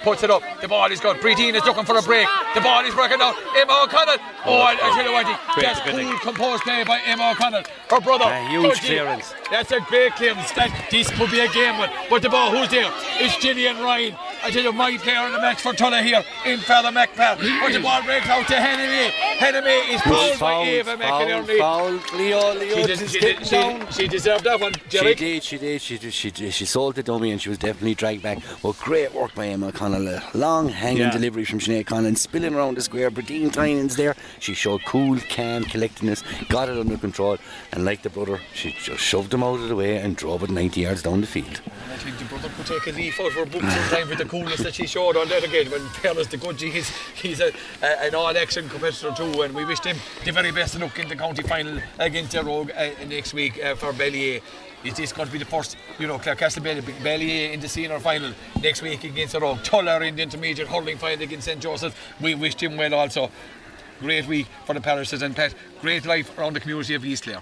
Puts it up. The ball is good. Breedine is looking for a break. The ball is breaking out. Emma O'Connell. I tell you what, that's cool, composed play by Emma O'Connell. Her brother. Huge clearance. That's a great clearance. This could be a game one. But the ball, who's there? It's Gillian Ryan. I tell you, my player in the match for Tulla here in Father McPath. But the ball breaks out to Hennemy. Hennemy is fouled by Eva McInerney. Foul. Leo. She deserved that one, Jerry. She did. She sold the dummy and she was definitely dragged back. Well, great work by Emma O'Connell. A long hanging delivery from Sinead Conlon, spilling around the square. Bradine Tynan's there. She showed cool, calm, collectedness, got it under control, and like the brother, she just shoved him out of the way and drove it 90 yards down the field. I think the brother could take a leaf out of her book sometimes with the coolness that she showed on that again. When fairness to Gudgie, he's an all-action competitor too, and we wished him the very best of luck in the county final against the Rogue next week for Ballyea. It is going to be the first, Clarecastle Ballyea in the senior final next week against the Rogue. Tulla in the intermediate hurling final against St. Joseph. We wished him well also. Great week for the parishes, and Pat, great life around the community of East Clare.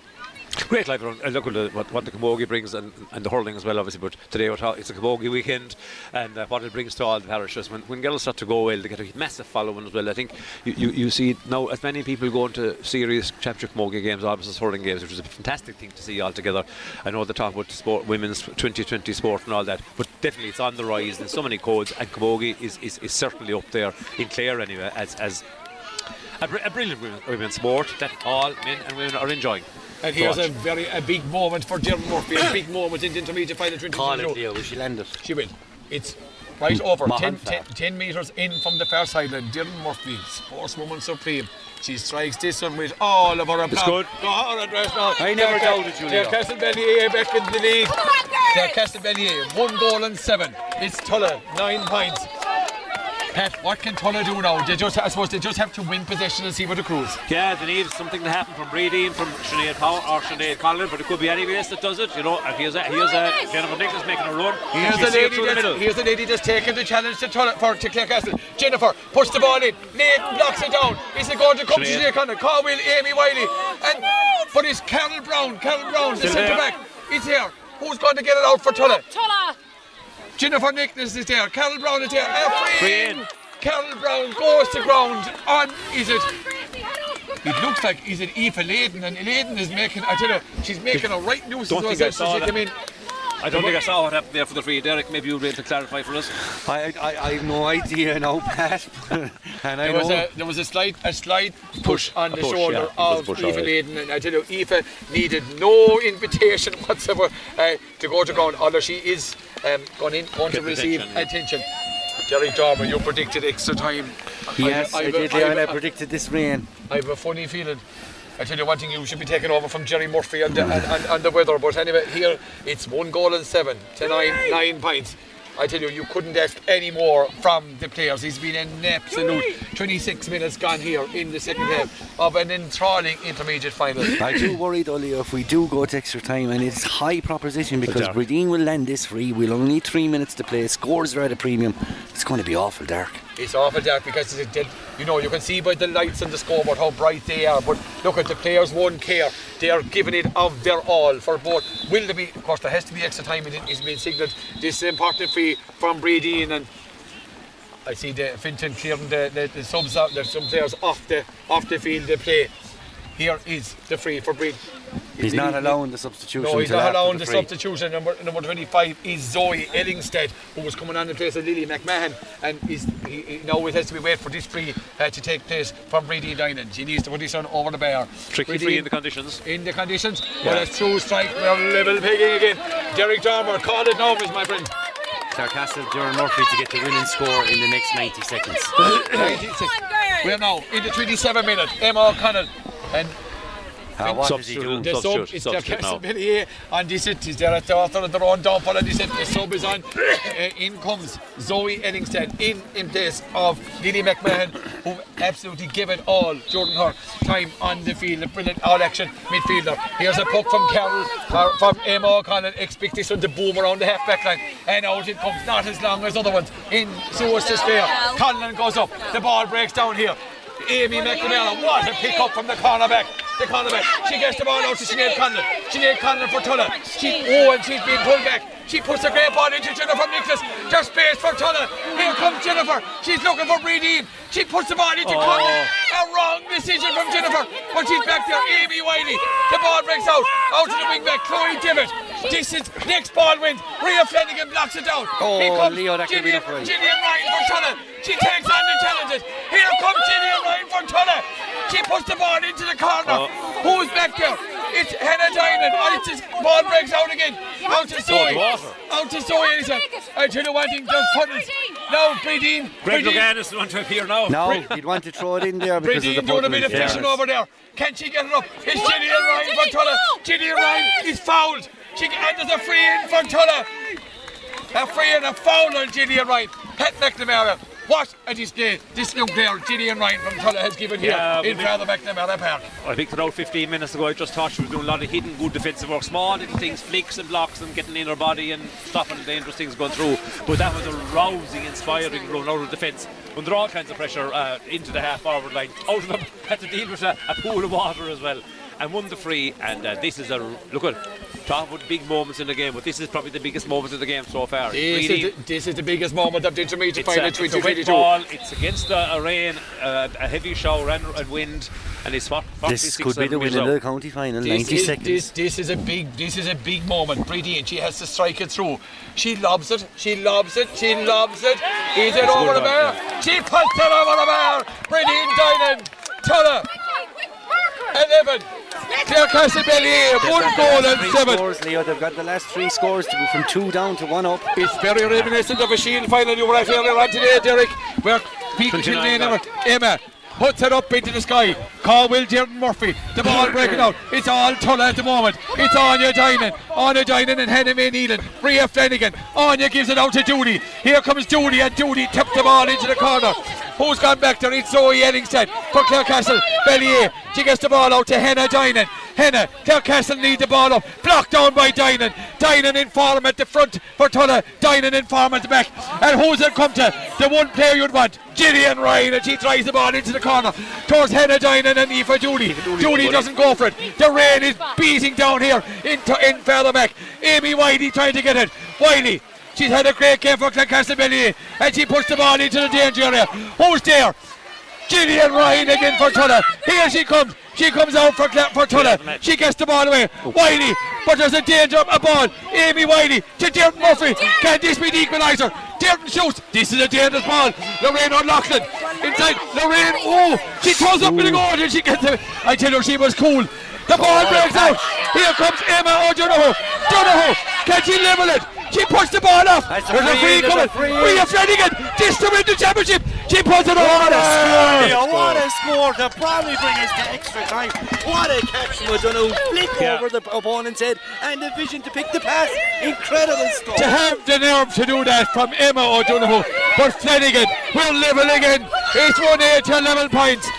Great life around. Look at what the camogie brings and the hurling as well, obviously. But today it's a camogie weekend, and what it brings to all the parishes. When girls start to go well, they get a massive following as well. I think you see now as many people going to serious championship camogie games, obviously hurling games, which is a fantastic thing to see altogether. I know they talk about sport, women's 2020 sport and all that, but definitely it's on the rise in so many codes, and camogie is certainly up there in Clare anyway as a brilliant women's sport that all men and women are enjoying. And here's a big moment for Gerald Murphy, a big moment in the intermediate final 2022. Call it, Leo. Will she land it? She will. It's right over, Mahan 10 metres in from the far side, and Gerald Murphy, sportswoman supreme. She strikes this one with all of her aplomb. It's good. I never doubted you, Leo. Clarecastle Ballyea back in the lead. Clarecastle Ballyea, 1 goal and 7. It's Tulla, 9 points. Pat, what can Tulla do now? I suppose they just have to win possession and see what accrues. Yeah, they need something to happen from Brady, from Sinead Power or Sinead Conlon, but it could be anybody else that does it, you know. And here's Jennifer Nicholas making a run. Here's the lady that's taking the challenge to Clarecastle. Jennifer puts the ball in. Nathan blocks it down. Is it going to come to Sinead Conlon? Carwell, Amy Wiley. But it's Carol Brown, the centre back. Is here. Who's going to get it out for Tulla? Tulla. Jennifer Nicholas is there. Carol Brown is there. Free in. Carol Brown goes to ground. On is it? It looks like is it Aoife Layden, and Layden is making. I tell you, she's making a right nuisance of herself. I don't think I saw what happened there for the free. Derek, maybe you'll be able to clarify for us. I have no idea now, Pat. And there was a slight push on the shoulder of Aoife Layden, and I tell you, Aoife needed no invitation whatsoever to go to ground, although she is going to receive attention. Jerry Dormer, you predicted extra time. Yes, I did. I predicted this rain. I have a funny feeling. I tell you one thing, you should be taking over from Jerry Murphy on the weather, but anyway, here it's 1 goal and 7 to 9 points. I tell you, you couldn't ask any more from the players. He's been an absolute 26 minutes gone here in the second half of an enthralling intermediate final. I do worry though, Leo, if we do go to extra time, and it's high proposition because Bradeen will land this free. We'll only need 3 minutes to play. Scores are at a premium. It's going to be awful dark. It's awful dark because you can see by the lights on the scoreboard how bright they are, but look at the players won't care. They are giving it of their all for both. Will there be, of course there has to be extra time, it's been signalled. This is important free from Brady, and I see the Finton clearing the subs out. There's some players off the field to play. Here is the free for Brady. He's not allowing the substitution. No, he's not allowing the substitution. Number 25 is Zoe Ellingstead, who was coming on in place of Lily McMahon, and now it has to be waited for this free to take place from Brady Dinan. She needs to put this one over the bar. Tricky free in the conditions. But a true strike. We're level pegging again. Derek Dormer, call it now, my friend. Clarecastle, Gerald Murphy to get the winning score in the next 90 seconds. We're now in the 27th minute. Emma O'Connell and what is he doing? The sub is Clarecastle Ballyea, and this is there at the author of their own downfall, and the sub is on. In comes Zoe Ellingstead in place of Lily McMahon, who absolutely gave it all during her time on the field. A brilliant all-action midfielder. Here's a puck from Carol, from Emma O'Connell. Expect this one to boom around the half-back line, and out it comes. Not as long as other ones. In Sue's despair, Conlon goes up. The ball breaks down here. Amy McNamara, what a pick up from the cornerback. She gets the ball out to Sinead Conlon for Tulla. And she's being pulled back. She puts a great ball into Jennifer Nicholas. There's space for Tulla. Here comes Jennifer. She's looking for Brady. She puts the ball into Conlon. A wrong decision from Jennifer. But she's back there. Amy Wiley. The ball breaks out to the wing back. Chloe Divitt. This is next ball wins. Rhea Flanagan blocks it down. Here comes Leo, that could be enough. Gillian Ryan for Tulla. She takes on the challenges. Here comes Gillian Ryan for Tulla. She puts the ball into the corner. Who's back there? It's Hannah Diamond. This ball breaks out again. Out to Zoe. I tell you one thing, just put it. Now, Bradeen. Greg Logan is the one to appear now. No, he'd want to throw it in there because of the doing a bit of fishing over there. Can she get it up? It's Gillian Ryan for Tulla. Gillian Ryan is fouled. And there's a free in for Tulla. A free and a foul on Gillian Ryan. Pat McNamara. What a display this young player, Gillian Ryan from Tulla, has given here in Father McNamara Park. I picked it out 15 minutes ago. I just thought she was doing a lot of hidden good defensive work. Small little things, flicks and blocks and getting in her body and stopping dangerous things going through. But that was a rousing, inspiring run out of defence under all kinds of pressure into the half-forward line. Out of them, had to deal with a pool of water as well. And won the free, and this is look at talk about big moments in the game, but this is probably the biggest moment of the game so far. This is the biggest moment of the intermediate final 2022. It's a wet ball, it's against a rain, a heavy shower and wind, and it's what this could be the winner of the county final. 90 seconds. This is a big moment. Brady, and she has to strike it through. She lobs it. Is it over the bar? She puts it over the bar. Brady Dinan, Tulla. 11 Clarecastle Ballyea, 1 goal and 7. Scores, Leo. They've got the last 3 scores to be from 2 down to 1 up. It's very reminiscent of a Shield final you were at earlier on today, Derek, where Pete Kildane, Emma puts it up into the sky. Call Will Jordan Murphy. The ball breaking out. It's all Tulla at the moment. It's Anya Dinan and Hannah May Neelan. Rhea Flanagan. Anya gives it out to Judy. Here comes Judy, and Judy tipped the ball into the corner. Who's gone back there? It's Zoe Ellingstead for Clarecastle Ballyea. She gets the ball out to Hannah Dinan. Hannah, Clarecastle need the ball up. Blocked down by Dinan. Dinan in form at the front for Tulla. Dinan in form at the back. And who's it come to? The one player you'd want, Gillian Ryan, and she tries the ball into the corner towards Hannah Dinan and Aoife Judy. Judy doesn't go for it. The rain is beating down here in further back. Amy Wiley trying to get it. Wiley. She's had a great game for Clarecastle Ballyea, and she puts the ball into the danger area. Who's there? Gillian Ryan again for Tulla. Here she comes. She comes out for Tulla. She gets the ball away. Wiley, but there's a danger of a ball. Amy Wiley to Dearden Murphy. Can this be the equaliser? Dearden shoots. This is a dangerous ball. Lorraine O'Loughlin inside. Lorraine, she throws up in the goal and she gets it. I tell you, she was cool. The ball breaks out. Here comes Emma O'Donoghue. Can she level it? She puts the ball off. There's a free coming. Rhea Flanagan. This to win the championship. She puts it over. What a score to probably bring us to extra time. What a catch from O'Donoghue. Flick over the opponent's head and the vision to pick the pass. Incredible stuff. To have the nerve to do that from Emma O'Donoghue. But Flanagan will level again. It's 1-8 to 11 points.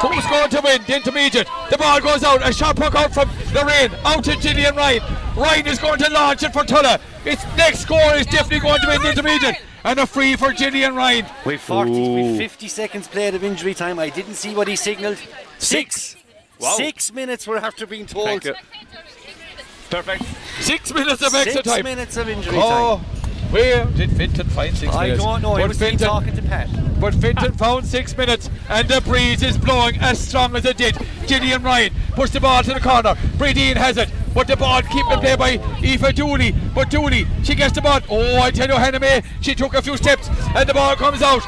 Who's going to win? The intermediate. The ball goes out. A shot puck out from Lorraine. Out to Gillian Ryan. Ryan is going to launch it for Tulla. Its next score is definitely going to win the intermediate. And a free for Gillian Ryan. With 50 seconds played of injury time. I didn't see what he signalled. 6. Wow. 6 minutes we're after being told. Thank you. Perfect. 6 minutes of extra time. 6 minutes of injury time. Where did Finton find 6 minutes? I don't know. I was talking to Pat. But Finton found 6 minutes, and the breeze is blowing as strong as it did. Gillian Ryan puts the ball to the corner. Bradeen has it, but the ball keep in play by Aoife Dooley. But Dooley, she gets the ball. I tell you, Hannah May, she took a few steps, and the ball comes out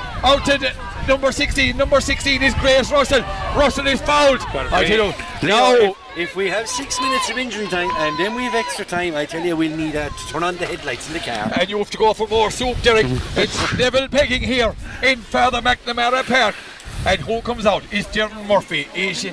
to number 16. Number 16 is Grace Russell. Russell is fouled. I tell you, now. If we have 6 minutes of injury time and then we have extra time, I tell you we'll need to turn on the headlights in the car. And you have to go for more soup, Derek. It's level pegging here in Father McNamara Park. And who comes out? Is Dearden Murphy. Is she?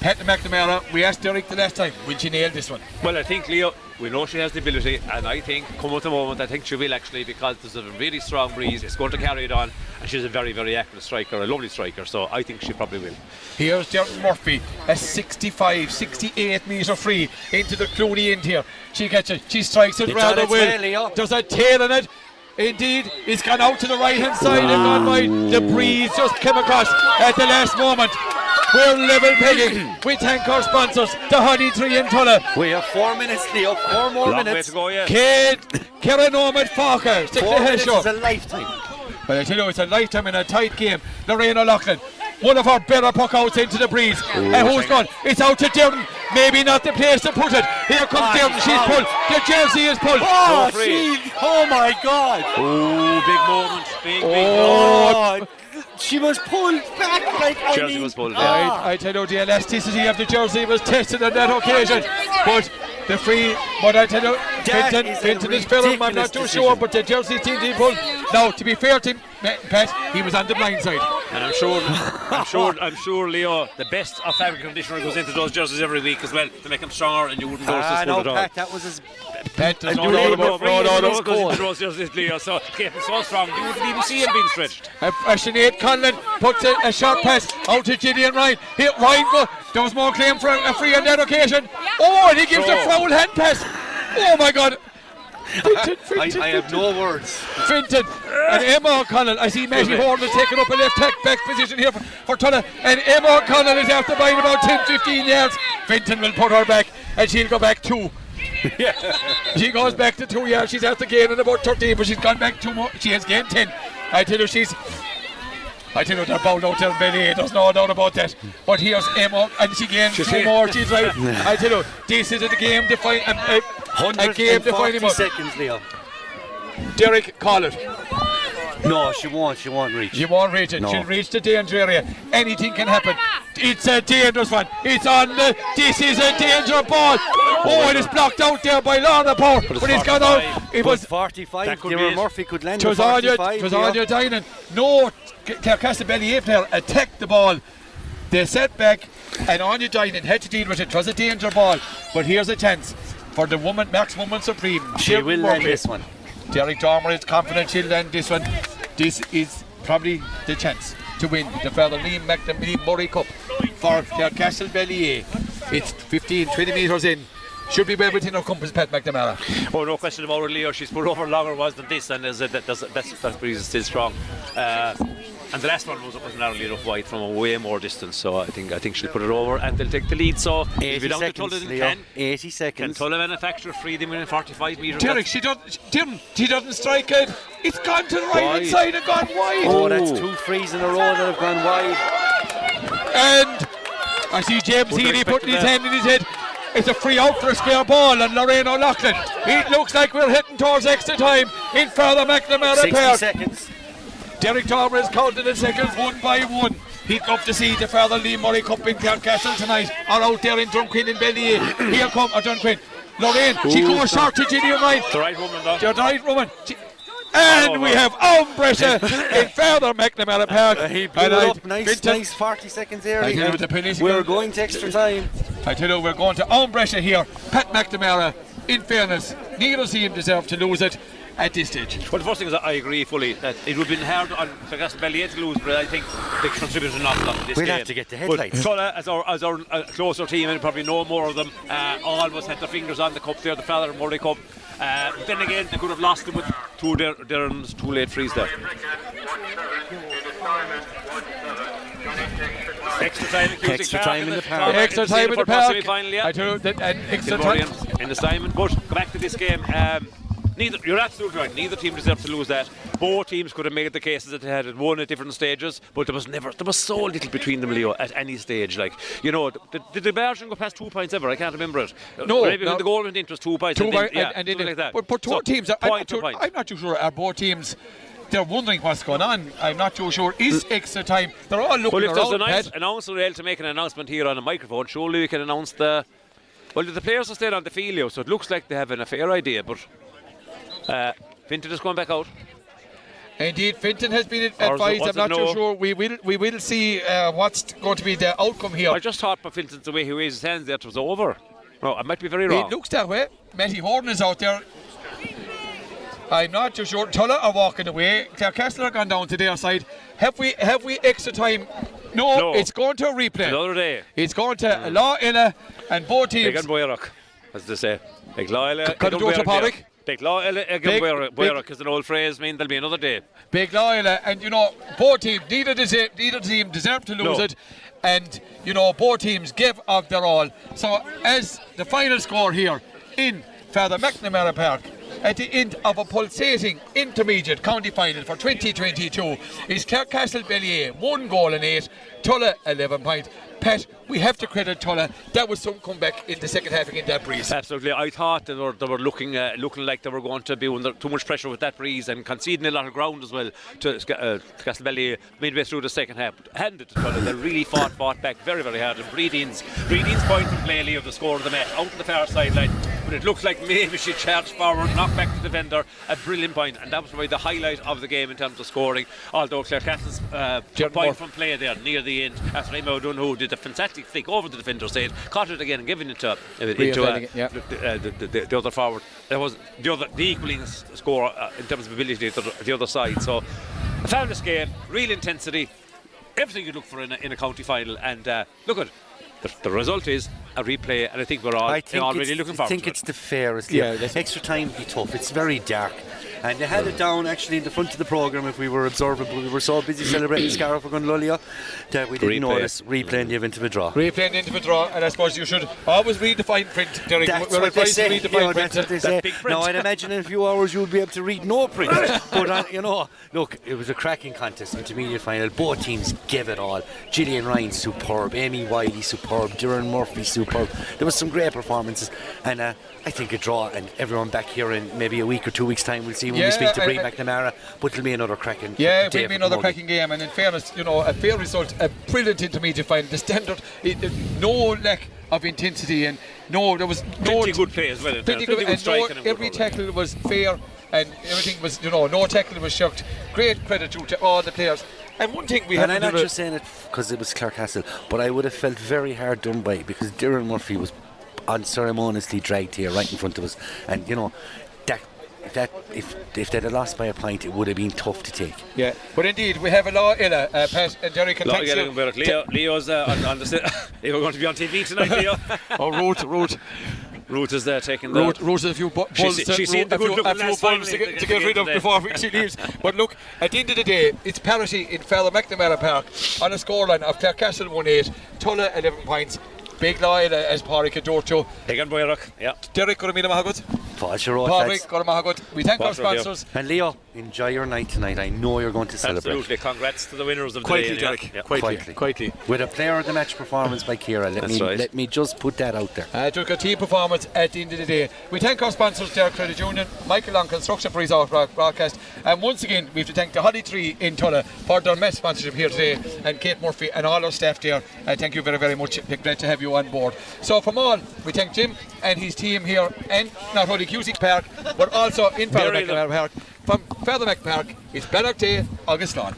Pat McNamara, we asked Derek the last time, will she nail this one? Well, I think, Leo, we know she has the ability, and I think, come at the moment, I think she will actually, because there's a really strong breeze. It's going to carry it on, and she's a very, very accurate striker, a lovely striker, so I think she probably will. Here's Dearden Murphy, a 68 metre free into the Clooney end here. She gets it, she strikes it rather well. There's a tail in it. Indeed, it's gone out to the right hand side and gone by. The breeze just came across at the last moment. We're level pegging. We thank our sponsors, the Honey Tree in Tulla. We have 4 minutes, Leo. 4 more Long minutes. Way to go, yeah. Kieran Omid Falker. 4 minutes is a lifetime. But I tell you, it's a lifetime in a tight game. Lorraine O'Loughlin, one of our better puck outs into the breeze. And who's gone? It's out to Dearden. Maybe not the place to put it. Here comes Dearden. She's pulled. The jersey is pulled. Oh my God. Big moment. Big moment. She was pulled back like Jersey was pulled, yeah. I tell you, the elasticity of the jersey was tested on that occasion. But the free, but I tell you, Finton is film, I'm not too sure, but the jersey seemed to be pulled. Now, to be fair to Pat, he was on the blind side. And I'm sure, Leo, the best of fabric conditioner goes into those jerseys every week as well to make them stronger, and you wouldn't go to school at all. Pat, that was his. Pat, there's no doubt about it. Goes into those jerseys, Leo, so getting so strong, you wouldn't even see him being stretched. Sinead Conlon puts a short pass out to Gillian Ryan. Here, Ryan go. There was more claim for a free on that occasion. And he gives a foul hand pass. Oh my God. Finton, I have no words. Finton and Emma O'Connell. I see Matty Horn has taken up a left back position here for Tulla, and Emma O'Connell is after buying about 10-15 yards. Finton will put her back, and she'll go back 2. She goes back to 2 yards. She's after gaining about 13, but she's gone back 2 more. She has gained 10. I tell you, they're bound out there, Ballyea, there's no doubt about that. But here's Emma, and she gained 2 more. She's right. I tell you, this is a game defining. A game defining. 140 seconds, Leo. Derek, call it. No, she won't reach. You won't reach it. No. She'll reach the danger area. Anything can happen. It's a dangerous one. It's on the. This is a danger ball. Oh, it is blocked out there by Lorna Power. But it's gone out. It was 45. Dimmer Murphy could land. It was all your dining. No, Clarecastle Ballyea player attacked the ball. They set back, and Anya Dinan had to deal with it. It was a danger ball. But here's a chance for the woman, Max Woman Supreme. She will land this one. Derek Dormer is confident she'll land this one. This is probably the chance to win the Father Liam McNamara Murray Cup for Clarecastle Ballyea. It's 15-20 metres in. Should be well within our compass, Pat McNamara. Oh, no question about it, Leo. She's put over longer was than this, and that breeze is still strong. And the last one was narrowly enough wide from a way more distance, so I think she'll put it over and they'll take the lead. So 80 seconds, Leo. 80 seconds. Can Tulla manufacture freedom within 45 metres? Derek, she doesn't strike it. It's gone to the right side and gone wide. Oh, that's 2 frees in a row that have gone wide. And I see James Healy putting his hand in his head. It's a free out for a square ball, and Lorraine O'Loughlin. It looks like we're heading towards extra time in further McNamara 60 Park. seconds. Derek Dormer has counted the seconds one by one. He'd love to see the Father Lee Murray Cup in Clarecastle tonight, or out there in Dunquin in Ballyea. Here come Dunquin. Lorraine, she goes short to Gillian Ryan. The right woman, though. The right woman. And we have Umbresha in further McNamara Park. He blew it up. Nice 40 seconds early. We're going to extra time. I tell you, we're going to Umbresha here. Pat McNamara, in fairness, neither team deserve to lose it at this stage. Well, the first thing is I agree fully that it would have been hard on Clarecastle Ballyea to lose, but I think they contributed an awful lot to this game. We'll have to get the headlights. But Tulla, as our closer team, and probably know more of them, all of us had their fingers on the cup there, the Father Murray Cup. But then again, they could have lost it with two of their too late frees there. Extra time in the park. Extra time in the park. I do that, and extra time in the Simon. But go back to this game. You're absolutely right. Neither team deserved to lose that. Both teams could have made the cases that they had won at different stages, but there was so little between them, Leo, at any stage. Like, you know, did the Belgian go past 2 points ever? I can't remember it. No, maybe when the goal went in, it was 2 points. And like that. But both teams, I'm not too sure. Are both teams? They're wondering what's going on. I'm not too sure. Is extra time? They're all looking around. Well, if there's an announcer able to make an announcement here on a microphone, surely we can announce the. Well, the players are staying on the field, Leo, so it looks like they have a fair idea, but. Finton is going back out. Indeed, Finton has been advised. I'm not too sure. We will see what's going to be the outcome here. I just thought by Finton's the way he raised his hands there, it was over. No, I might be very wrong. It looks that way. Matty Horton is out there. I'm not too sure. Tulla are walking away. Clarecastle are gone down to their side. Have we extra time? No, it's going to a replay. Another day. It's going to Law Illa and both teams. Big and Boyrock, as they say. Big Law Illa. Big Law Illa again Boyrock is an old phrase. I mean, there'll be another day. Big Law Illa, and you know, both teams, neither team deserved to lose it, and you know, both teams gave of their all. So, as the final score here in Father McNamara Park, at the end of a pulsating intermediate county final for 2022, is Clarecastle Ballyea 1 goal and 8, Tulla 11 points. Pat, we have to credit Tulla. That was some comeback in the second half against that breeze. Absolutely. I thought they were looking like they were going to be under too much pressure with that breeze and conceding a lot of ground as well to Clarecastle Ballyea midway through the second half. Handed to Tulla. They really fought back very, very hard. And Breedeen's point from play of the score of the match out on the far sideline. But it looked like maybe she charged forward, knocked back to the defender. A brilliant point, and that was probably the highlight of the game in terms of scoring. Although Clarecastle's point from play there near the end, after Emma O'Donoghue did a fantastic flick over the defender's head, caught it again and giving it to the other forward. That was the equaling score in terms of ability to the other side. So a fabulous game, real intensity, everything you look for in a county final, and look at the result is a replay, and I think we're all really looking forward to it. I think it's the fairest. Yeah, extra time would be tough. It's very dark. And they had it down actually in the front of the programme if we were observing, but we were so busy celebrating Scariff against Lullia that we didn't notice replaying the event of a draw. Replaying the end of a draw, and I suppose you should always read the fine print, Derek. That's what they say. That's what they say. Now I'd imagine in a few hours you'll be able to read no print. But you know, look, it was a cracking contest, intermediate final. Both teams gave it all. Gillian Ryan superb, Amy Wiley superb, Darren Murphy superb. There was some great performances, and I think a draw, and everyone back here in maybe a week or 2 weeks' time will see when Yeah, we speak to Brie McNamara, but it'll be another cracking Yeah, day it will be for another camogie. cracking game, and in fairness, you know, a fair result, a brilliant intermediate final. The standard, no lack of intensity, and no, there was Plenty good play as well. plenty good, and striking and every good hurling. tackle was fair, and everything was, you know, no tackle was shucked. Great credit to all the players. And one thing we And have I'm not just saying it because it was Clarecastle, but I would have felt very hard done by because Darren Murphy was unceremoniously dragged here right in front of us, and you know that if they'd have lost by a point, it would have been tough to take. Yeah, but indeed we have a law, Ella, Pat and Derek, and thanks to Leo's on the Leo going to be on TV tonight, Leo. Ruth is there taking the... Ruth a few bulls She's seen the good look a few bulls to get rid of before she leaves. But look, at the end of the day, it's parity in Father McNamara Park on a scoreline of Clarecastle 1-8, Tulla 11 points. Big Lyle as Pádraig Adorto. Egan Boyrock, yeah. Derek, go to meet Mahagut. Pádraig, go to Mahagut. We thank our sponsors. And Leo, enjoy your night tonight. I know you're going to celebrate. Absolutely, congrats to the winners of the Quietly, day. Derek. Yeah. Quietly. With a player of the match performance by Ciara. Let me just put that out there. Took a team performance at the end of the day. We thank our sponsors, Derek Credit Union, Michael Long Construction for his broadcast, and once again we have to thank the Holly Tree in Tulla for their Met sponsorship here today, and Kate Murphy and all our staff there. Thank you very, very much. Glad to have you on board. So from all, we thank Jim and his team here, and not only Cusick Park, but also in Father McNamara Park. From Father McNamara Park, it's Ballock Day, August Lawn.